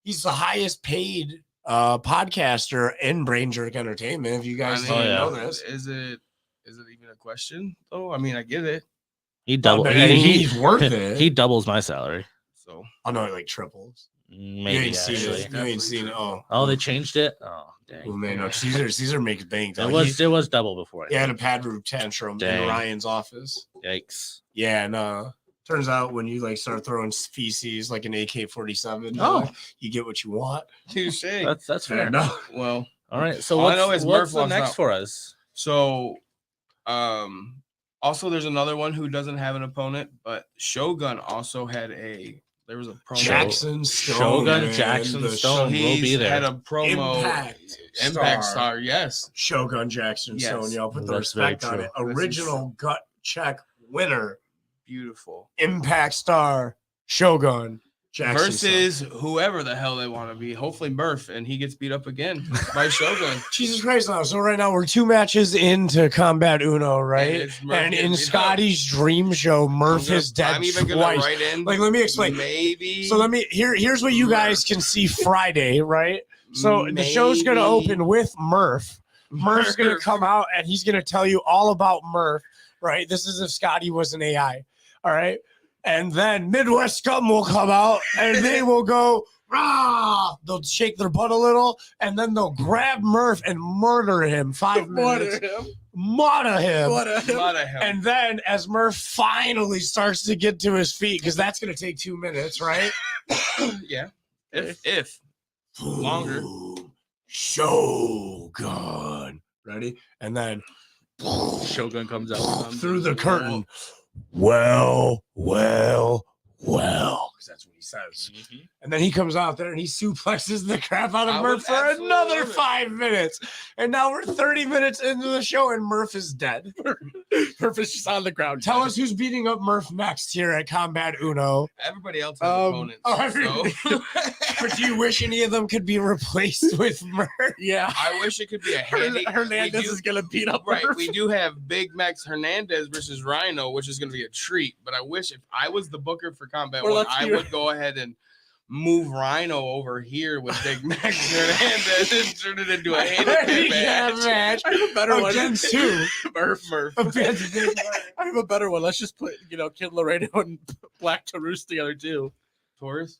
He's the highest paid podcaster in BrainJerk Entertainment. If you guys didn't know this, is it even a question? Oh, I mean, I get it. He double. but he's worth it. He doubles my salary. So I know it like triples. Maybe you ain't seen actually. it. You ain't seen it. Oh, they changed it. Oh, dang. Oh man, no. Caesar makes bank. It was double before. He had a pad root tantrum Dang. in Ryan's office. Yikes. Yeah, no. Turns out when you like start throwing feces like an AK-47, Oh. you get what you want. touche. That's Yeah, fair. no. Well, All right. So All I know what's is the Murph walks next out. for us? so also there's another one who doesn't have an opponent, but Shogun also had there was a promo. Jackson Stone. Shogun man, Jackson the Stone. So will be he's there. had a promo. Impact Star, yes. Shogun Jackson Yes. Stone, y'all. Put the That's very respect on true. it. Original gut check winner. Beautiful. Impact Star Shogun Jackson Versus whoever the hell they want to be. Hopefully Murph, and he gets beat up again by Shogun. Jesus Christ now. So right now we're 2 matches into Combat Uno, right? it's Murph And getting in beat up. Scotty's dream show, Murph is dead I'm even gonna twice. write in. Like, let me explain. Maybe. So here's what you guys can see Friday, right? So the show's gonna open with Murph. Murph's gonna come out and he's gonna tell you all about Murph, right? This is if Scotty was an AI, all right? And then Midwest Scum will come out and they will go, rah! They'll shake their butt a little and then they'll grab Murph and murder him 5 minutes. Murder him. And then as Murph finally starts to get to his feet, because that's gonna take 2 minutes, right? Yeah. If longer. Shogun. Ready? And then Shogun comes out. through the curtain. Well. Because that's what he says. And then he comes out there and he suplexes the crap out of I Murph would for absolutely another love it. 5 minutes. And now we're 30 minutes into the show and Murph is dead. Murph is just on the ground. Tell us who's beating up Murph next here at Combat Uno. Everybody else has opponents. So. But do you wish any of them could be replaced with Murph? Yeah. I wish it could be a handy. Hernandez is gonna beat up Right, Murph. we do have Big Max Hernandez versus Rhino, which is going to be a treat. But I wish if I was the booker for Combat Well, One, let's I be- would go ahead and move Rhino over here with Big Max Hernandez and turn it into a handicap match. I have a better one. Against who? Murph. I have a better one. Let's just put, Kid Laredo and Black Taurus together too. Taurus?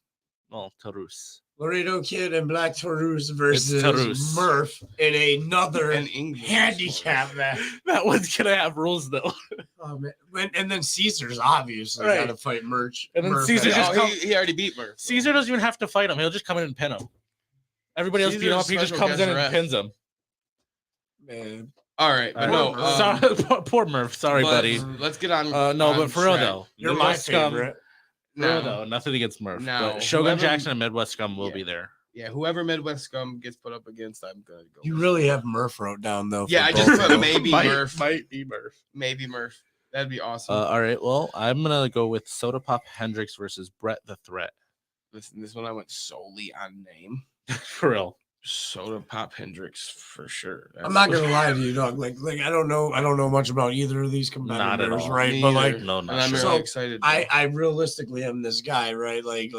Well, Taurus. Laredo Kid and Black Taurus versus Taurus. Murph in another And English. handicap match. That one's gonna have rules though. Oh, man. And then Caesar's obviously Right. got to fight Murph. And then Murph Caesar has- just Oh, he already beat Murph. Caesar doesn't even have to fight him. He'll just come in and pin him. Everybody else beat him up. He just Caesar's comes in special and guest pins him. Man. All right, but All no. right. Poor Murph. Sorry, but buddy. Let's get on. No, on but for real track. though, You're my Midwest Scum. favorite. For real No. though, nothing against Murph. No, But Shogun whoever- Jackson and Midwest Scum will Yeah. be there. Yeah, whoever Midwest Scum gets put up against, I'm gonna go. You with. really have Murph wrote down, though. Yeah, for I both just of put them. maybe Murph. Might be Murph. Maybe Murph. That'd be awesome. All right. Well, I'm gonna go with Soda Pop Hendricks versus Brett the Threat. Listen, this one I went solely on name. For real. Soda Pop Hendricks for sure. I'm not gonna lie to you, dog. Like I don't know much about either of these Not at competitors, all. right? Me But like either. No, And not I'm sure. really So, excited. I realistically am this guy, right? Like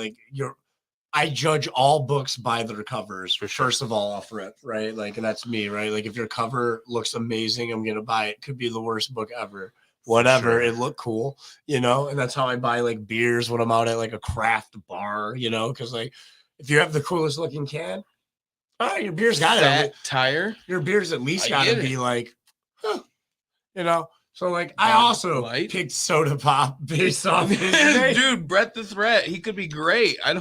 I judge all books by their covers. First of all, off rip, right? Like, and that's me, right? Like, if your cover looks amazing, I'm gonna buy it. Could be the worst book ever. Whatever, Sure. it looked cool, and that's how I buy like beers when I'm out at like a craft bar, because like if you have the coolest looking can, your beer's got Fat it. tire. Your beer's at least I got to get be like, huh, So like I also Light? picked Soda Pop based off his name. Dude, Brett the Threat, he could be great. I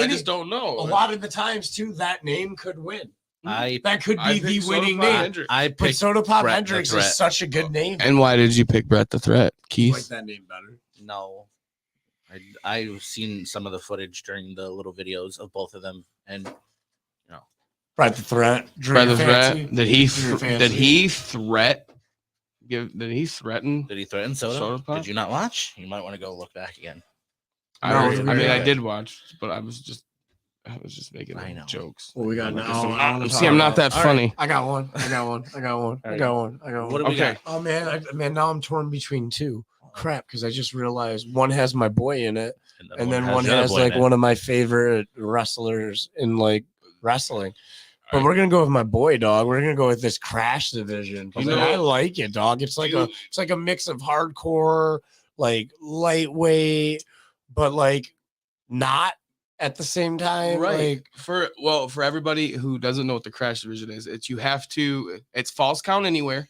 just don't know. A lot of the times too, that name could win. That could I be the picked Soda winning Pop name. Hendricks. I But picked Soda Pop Brett the Hendricks Threat. is such a good name. And why did you pick Brett the Threat, I Keith? like that name better. no. I've seen some of the footage during the little videos of both of them, and Brett the Threat. Brett the Fancy. Threat. Did he Fancy. threaten? did he threaten Soda? Soda Pop? Did you not watch? You might want to go look back again. I No, mean, we I did. did watch, but I was just making I know. jokes. What we got now? See, I'm not that All right. funny. I got one. I got one. What do we got? Oh man, now I'm torn between two. Crap, because I just realized one has my boy in it, and then one the other has boy like in it. one of my favorite wrestlers in like wrestling. But we're gonna go with my boy, dog. We're gonna go with this Crash division. You know- I like it, dog. It's like a mix of hardcore, like lightweight, but like not at the same time. Right. Like For everybody who doesn't know what the Crash division is, it's false count anywhere,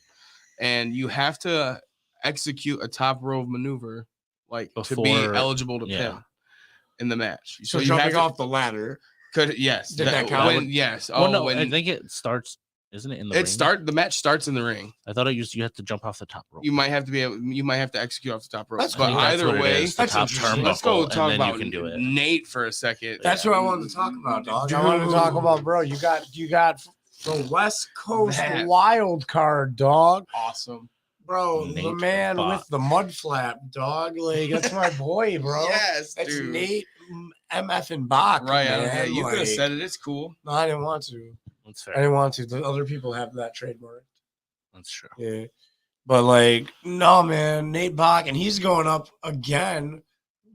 and you have to execute a top rope maneuver to be Before- eligible to yeah. pin in the match. so you jumping have to, off the ladder. yes. Did that count? Yes. Well, no, when I think it starts. Isn't it in the ring? the match starts in the ring. I thought you have to jump off the top rope. You might have to execute off the top rope. That's But cool. I think that's either what it way, is, the That's top interesting. let's go turnbuckle, talk and then about you can do it. Nate for a second. That's what I wanted to talk about, dog. I wanted to talk about, bro. You got the West Coast That- wild card, dog. Awesome. Bro, the Nate man Bach. with the mud flap, dog. Like that's my boy, bro. Yes, That's dude. Nate MF and Bach. Right. man. Yeah, you could have Like, said it. It's cool. No, I didn't want to. That's I fair. didn't want to. The other people have that trademark. That's true. Yeah. But like, no, man, Nate Bach, and he's going up again,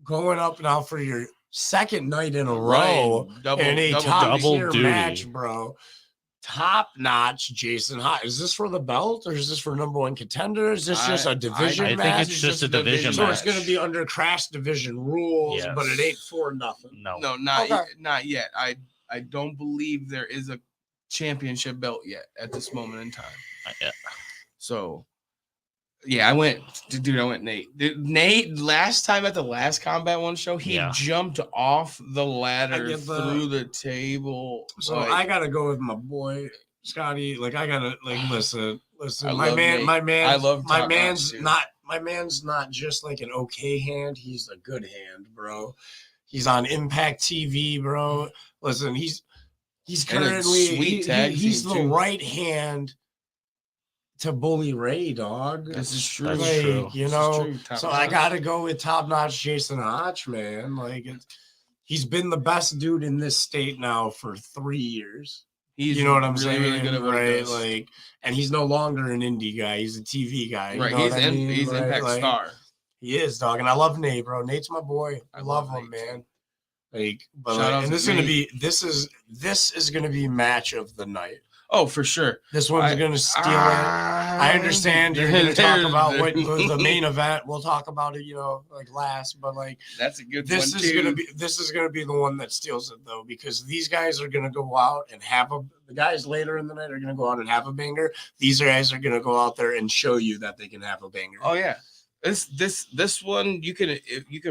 going up now for your second night in a row in a top double tier duty. match, bro. Top notch, Jason Hot. Is this for the belt or is this for number one contender? Is this just a division I think match? it's just a division So match. it's going to be under Crash division rules, Yes. but it ain't for nothing. No. No, not Okay. not yet. I don't believe there is a championship belt yet at this moment in time. Not yet. So, yeah, I went Nate. Nate, last time at the last Combat One show, he Yeah. jumped off the ladder get the- through the table. So like, I gotta go with my boy Scotty. Like I gotta listen. I My love man, Nate. my man, I love my Top man's Notch, too. not. My man's not just like an okay hand. He's a good hand, bro. He's on Impact TV, bro. Listen, he's And a currently sweet tag he's team, the too. right hand to Bully Ray, dog. This is true. That's Like, true. you This is know, true. Top so I notch. gotta go with top notch Jason Hotch, man. Like he's been the best dude in this state now for 3 years. He's You know what I'm really, saying? really good at what he right? does. Like, and he's no longer an indie guy. He's a TV guy. You right, know he's what I mean? he's Right? Impact Like, star. He is, dog. And I love Nate, bro. Nate's my boy. I I love love him, Nate, man. Like, but Shout like, out and to this is gonna Nate. be this is gonna be match of the night. Oh, for sure. This one's gonna steal it. I understand you're gonna talk about what the main event. We'll talk about it, you know, like last, but like That's a good this one is too. gonna be the one that steals it though, because these guys are gonna go out and the guys later in the night are gonna go out and have a banger. These guys are gonna go out there and show you that they can have a banger. Oh yeah, this one you can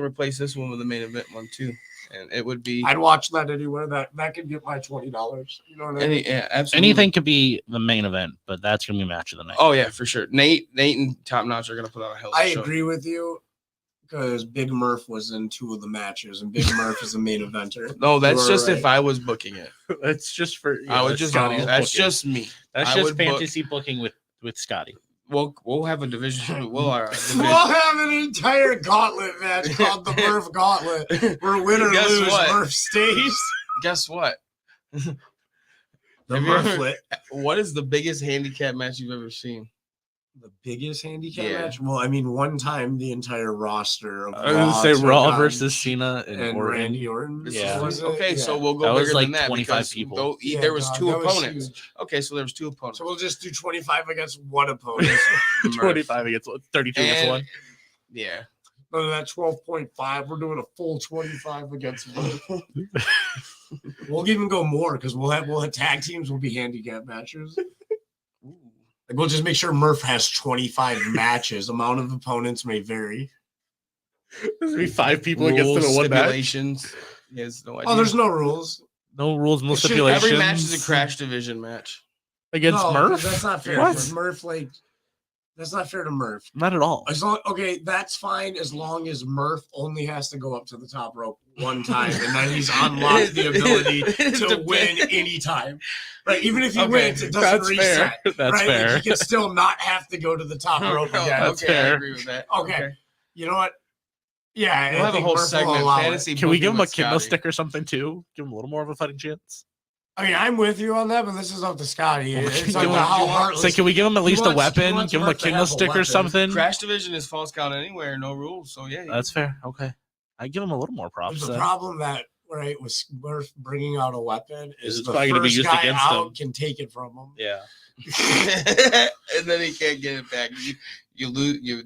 replace this one with the main event one too, and it would be I'd watch that anywhere. That could get my $20. You know what I mean? yeah, absolutely. Anything could be the main event, but that's gonna be match of the night. Oh yeah, for sure. Nate and Top Notch are gonna put on a hell of a I show. agree with you because Big Murph was in 2 of the matches, and Big Murph is a main eventer. No, that's You were just if right. I was booking it. That's just for I would just Scotty's that's booking. just me. That's I just would book- fantasy booking with Scotty. We'll have a division. We'll We'll have an entire gauntlet match called the Murph Gauntlet, where win or Guess lose, what? Murph stays. Guess what? The Have you ever- Murphlet. What is the biggest handicap match you've ever seen? The biggest handicap Yeah. match? Well, I mean, one time the entire roster of I was gonna say took Raw on- versus Cena and Orton. Randy Orton. Yeah. Was it? Okay, so Yeah. we'll go That was bigger like than that 25 because people. Yeah, there was dog, 2 that was opponents. huge. Okay, so there was 2 opponents. So we'll just do 25 against one opponent. Murph. 25 against 32 against And- one. Yeah. None of that 12.5. We're doing a full 25 against one. We'll even go more because we'll have tag teams will be handicap matches. Like, we'll just make sure Murph has 25 matches. Amount of opponents may vary. There's be 5 people Rules, against him in one match. stipulations. He has no idea. Oh, there's no rules. No rules, no It should- stipulations. Every match is a Crash Division match. against No, Murph. that's not fair. What? Murph, like, that's not fair to Murph. Not at all. As long, okay, that's fine as long as Murph only has to go up to the top rope one time, and then he's unlocked the ability to win anytime. Right? Even if he Okay, wins, it doesn't That's reset. fair. That's right? fair. Like, he can still not have to go to the top rope No, again. That's okay, I fair. agree with that. Okay. You know what? Yeah, We'll I have a think whole Murph will segment. allow it. Fantasy. Can we give him a booking with Kindle Scotty. stick or something too? Give him a little more of a fighting chance. I mean, I'm with you on that, but this is up to Scotty. It's Give like him- how Say, heartless. Say, can we give him at He least a wants- he weapon? wants Give him a Murph to Kindle have a stick or weapon. something? Crash Division is false count anywhere, no rules. So yeah, That's fair. Okay. I give him a little more props. There's a then. problem that right with Murph bringing out a weapon is It's the probably gonna be first used guy against out him. can take it from him. Yeah. and then he can't get it back. You lose it. You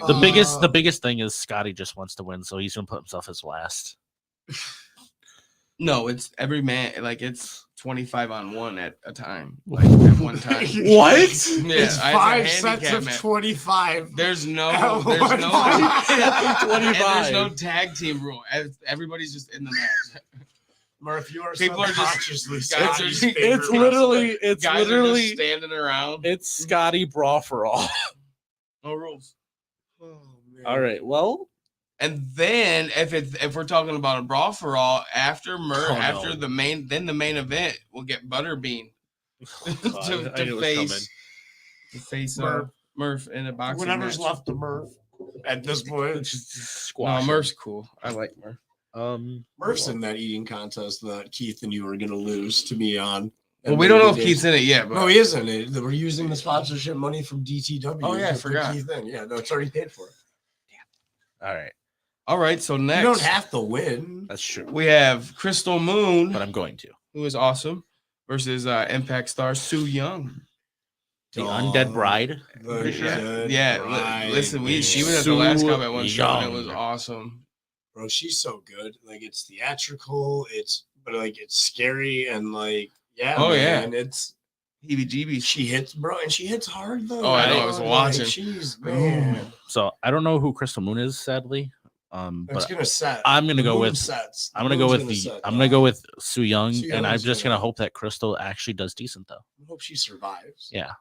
The lose the biggest thing is Scotty just wants to win, so he's gonna put himself as last. No, it's every man. Like it's 25 on 1 at a time. Like at one time. What? Yeah, It's it's a 5 sets handicap of match. 25. There's no At one and time. there's no tag team rule. Everybody's just in the match. Murph, you are People are just- subconsciously guys are Scotty's just- favorite It's literally, it's Guys are literally, just standing around. it's Scotty Brawl for all. No rules. wrestler. Oh, man. All right. Well, And then if we're talking about a brawl for all after Oh, after no. the main event, we'll get Butterbean God, I knew it was to face Murph. Murph in a boxing Whatever's match. left to Murph at this point. No, Murph's cool. I like Murph. Murph's in that eating contest that Keith and you were going to lose to me on. Well, we don't know if Keith's in it yet, but No, he isn't. We're using the sponsorship money from DTW. Oh, yeah, I to put forgot. Keith in. Yeah, no, it's already paid for. All right. all right. So next You don't have to win. That's true. we have Crystal Moon, But I'm going to. who is awesome, versus Impact star Sue Young. The Undead Bride. The Pretty sure. Undead Yeah, Bride, listen, she was man. at the last Sue Combat One show, and it was Young. awesome. Bro, she's so good. Like, it's theatrical. It's scary and like, yeah. Oh, yeah. man, it's Heebie-jeebies. she hits, bro, and she hits hard though. Oh, I know, right? I was Like, watching. she's man. So I don't know who Crystal Moon is, sadly. It's But gonna set. I'm gonna The go moon with sets. I'm gonna go with Sue Young, Sue and I'm Young's just gonna- gonna hope that Crystal actually does decent though. I hope she survives. Yeah.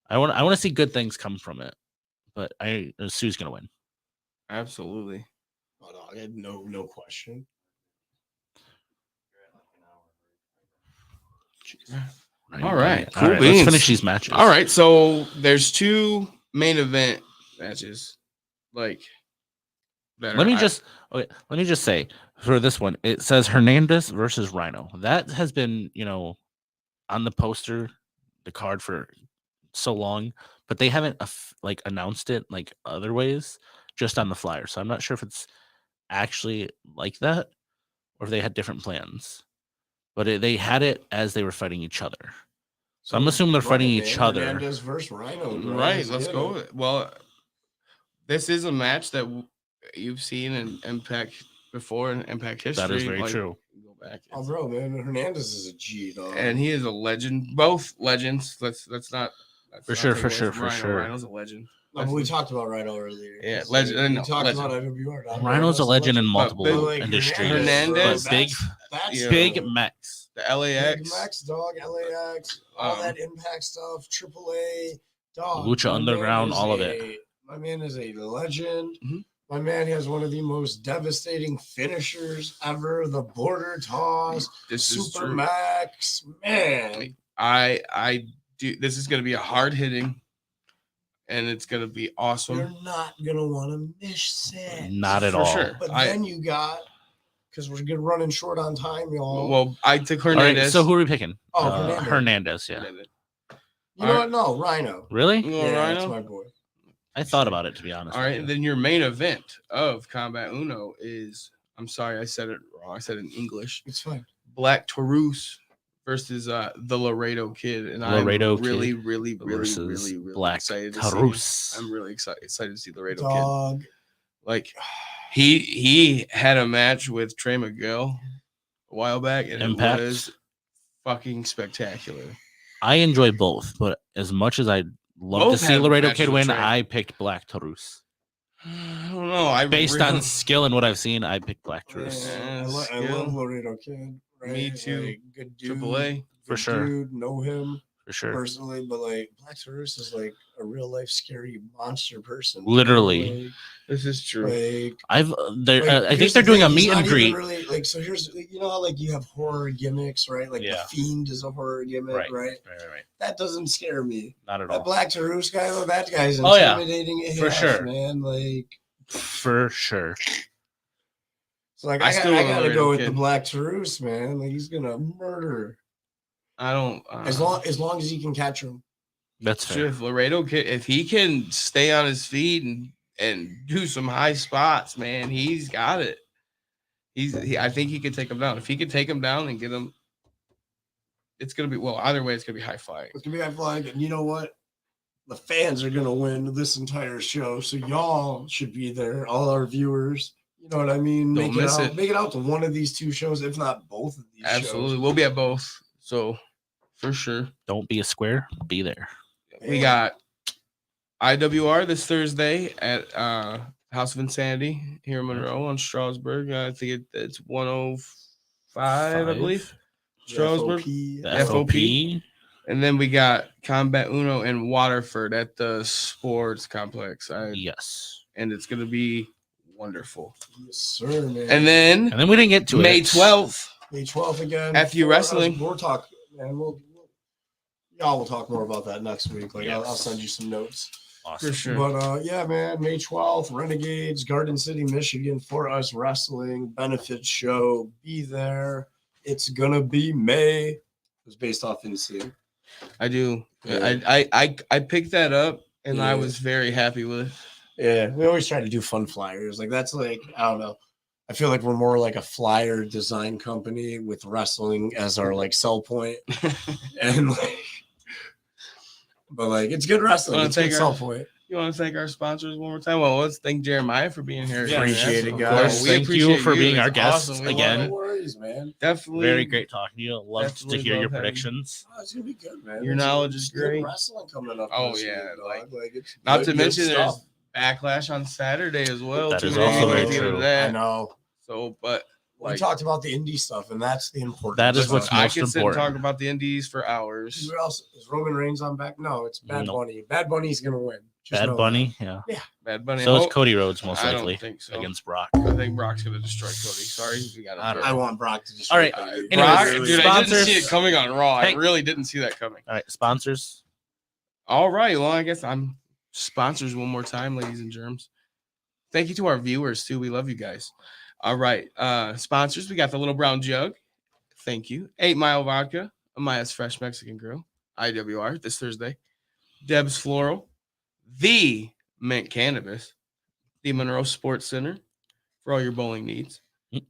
I want to see good things come from it. But Sue's gonna win. Absolutely. Oh, no, I had no question. All right, All cool right, beans. let's finish these matches. All right, so there's 2 main event matches. Like, that Let are- me just say for this one, it says Hernandez versus Rhino. That has been, on the poster, the card for so long, but they haven't announced it like other ways, just on the flyer. So I'm not sure if it's actually like that or if they had different plans. But they had it as they were fighting each other. So I'm assuming they're fighting each other. Hernandez versus Rhino. bro. Right, let's Yeah. go with it. Well, this is a match that you've seen in Impact before in Impact history. That is very like, true. Go back. Oh, bro, man, Hernandez is a G, dog. And he is a legend. Both legends. Let's not. For sure, take for away sure, from for Rhino. sure. Rhino's a legend. No, but we talked about Rhino earlier. Yeah, So legend- We no, talked legend. about IWR. dog. Rhino's a legend in multiple But like, industries. Hernandez- but big, That's Yeah. big mechs. The Big LAX. Max, dog, LAX, all Um, that Impact stuff, AAA, dog. Lucha my man Underground, is all of it. My man is a legend. Mhm. My man has one of the most devastating finishers ever. The border toss, This is Super true. Max, man. I do. This is going to be a hard hitting, and it's going to be awesome. You're not gonna want to miss it. Not at For all. sure. But I- then you got, because we're getting running short on time, y'all. Well, I took All right, Hernandez. so who are we picking? Oh, Hernandez. Hernandez, yeah. you know what? No, Rhino. Really? You want Yeah, Rhino? that's my boy. I thought about it, to be honest. All with right, you. and then your main event of Combat Uno is, I'm sorry, I said it wrong. I said it in English. It's fine. Black Taurus versus the Laredo Kid. And Laredo I'm really, Kid really, really, versus really, really Black excited to see him. Taurus. I'm really excited to see Laredo Dog. Kid. Like, he had a match with Trey Miguel a while back, and Impact. it was fucking spectacular. I enjoy both, but as much as I'd love Both to see have Laredo matches Kid with win, Trey. I picked Black Taurus. I don't know. Based on skill and what I've seen, I picked Black Yeah, Taurus. Yeah, I love skill. Laredo Kid. Right? Me too. Like, good dude. AAA. For good sure. Dude, know him For sure. personally, but like Black Taurus is like a real life scary monster person. Literally. Like, This is true. like I think here's they're the doing thing, a he's meet and not even greet. Really, like, so here's, you know how like you have horror gimmicks, right? Like Yeah. the Fiend is a horror gimmick, Right. right? Right. That doesn't scare me. Not at That all. Black Taurus guy, though, that guy's Oh, yeah. intimidating For sure. man. Like, For sure. so like I I still gotta Laredo go with Kid. the Black Taurus, man. Like he's gonna murder I don't. as long as he can catch him. That's fair. If Laredo Kid, if he can stay on his feet and do some high spots, man, he's got it. I think he could take him down. If he could take him down and get him, it's gonna be either way, it's gonna be high flying. It's gonna be high flying, and you know what? The fans are gonna win this entire show, so y'all should be there. All our viewers, you know what I mean? Don't miss it. Make it out to one of these two shows, if not both of these. Absolutely, shows. we'll be at both. So for sure, Don't be a square. Be there. we got IWR this Thursday at House of Insanity here in Monroe on Strasburg. I think it's 105, I believe. Strasburg. The FOP. FOP. And then we got Combat Uno in Waterford at the sports complex. Yes. And it's going to be wonderful. Yes, sir, man. And then And then we didn't get to May it. 12th, May 12th again. FU Wrestling. We'll talk, man. Y'all will talk more about that next week. Like I'll Yes. send you some notes. Awesome. for sure. But yeah, man, May 12th, Renegades, Garden City, Michigan, For Us Wrestling benefit show. Be there. It's gonna be May. It's based off Insane. I do. Yeah. I picked that up and I Yeah. was very happy with it. Yeah, we always try to do fun flyers. Like that's like, I don't know. I feel like we're more like a flyer design company with wrestling as our like sell point. And like, but like it's good wrestling. Wanna It's a good take sell our- point. You want to thank our sponsors one more time? Well, let's thank Jeremiah for being here. Yeah, appreciate it, Of guys. course. We Thank you appreciate for being It's our guest awesome. We again. love No worries, man. it. Definitely. Very great talking to you. Loved to Definitely hear your love having you. predictions. Oh, it's gonna be good, man. Your It's- knowledge it's is good great. wrestling coming up. Oh, this yeah, week, dog. Like it's Not good- to good mention there's stuff. Backlash on Saturday as well. That too. is We didn't also even very get into true. that. I know. So, but We like, talked about the indie stuff, and that's the important. That is stuff. what's I most could sit and important. talk about the indies for hours. Who else is Roman Reigns on back? No, it's Bad Nope. Bunny. Bad Bunny's gonna win. Just know Bad that. Bunny. Yeah. Bad Bunny. So Oh, it's Cody Rhodes, most I likely, don't think so. against Brock. I think Brock's gonna destroy Cody. Sorry, we got I don't I want Brock to just. All right, Brock, anyways, dude, I didn't sponsors. see it coming on Raw. Hey. I really didn't see that coming. All right. Sponsors. All right. Well, I guess I'm sponsors one more time, ladies and germs. Thank you to our viewers too. We love you guys. All right. Sponsors, we got the Little Brown Jug. Thank you. 8 Mile Vodka, Amaya's Fresh Mexican Grill, IWR this Thursday. Deb's Floral, The Mint Cannabis, the Monroe Sports Center for all your bowling needs.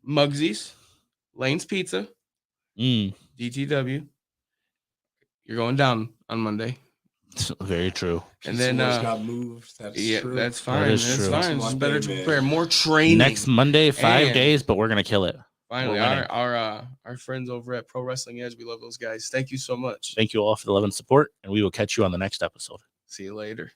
Mugsy's, Lane's Pizza, DTW. You're going down on Monday. Very true. And then got moved. That's yeah, true. that's fine. is That's true. fine. Next It's better to Monday, prepare. man. More training. Next Monday, 5 And- days, but we're gonna kill it. Finally, we're winning. our friends over at Pro Wrestling Edge. We love those guys. Thank you so much. Thank you all for the love and support, and we will catch you on the next episode. See you later.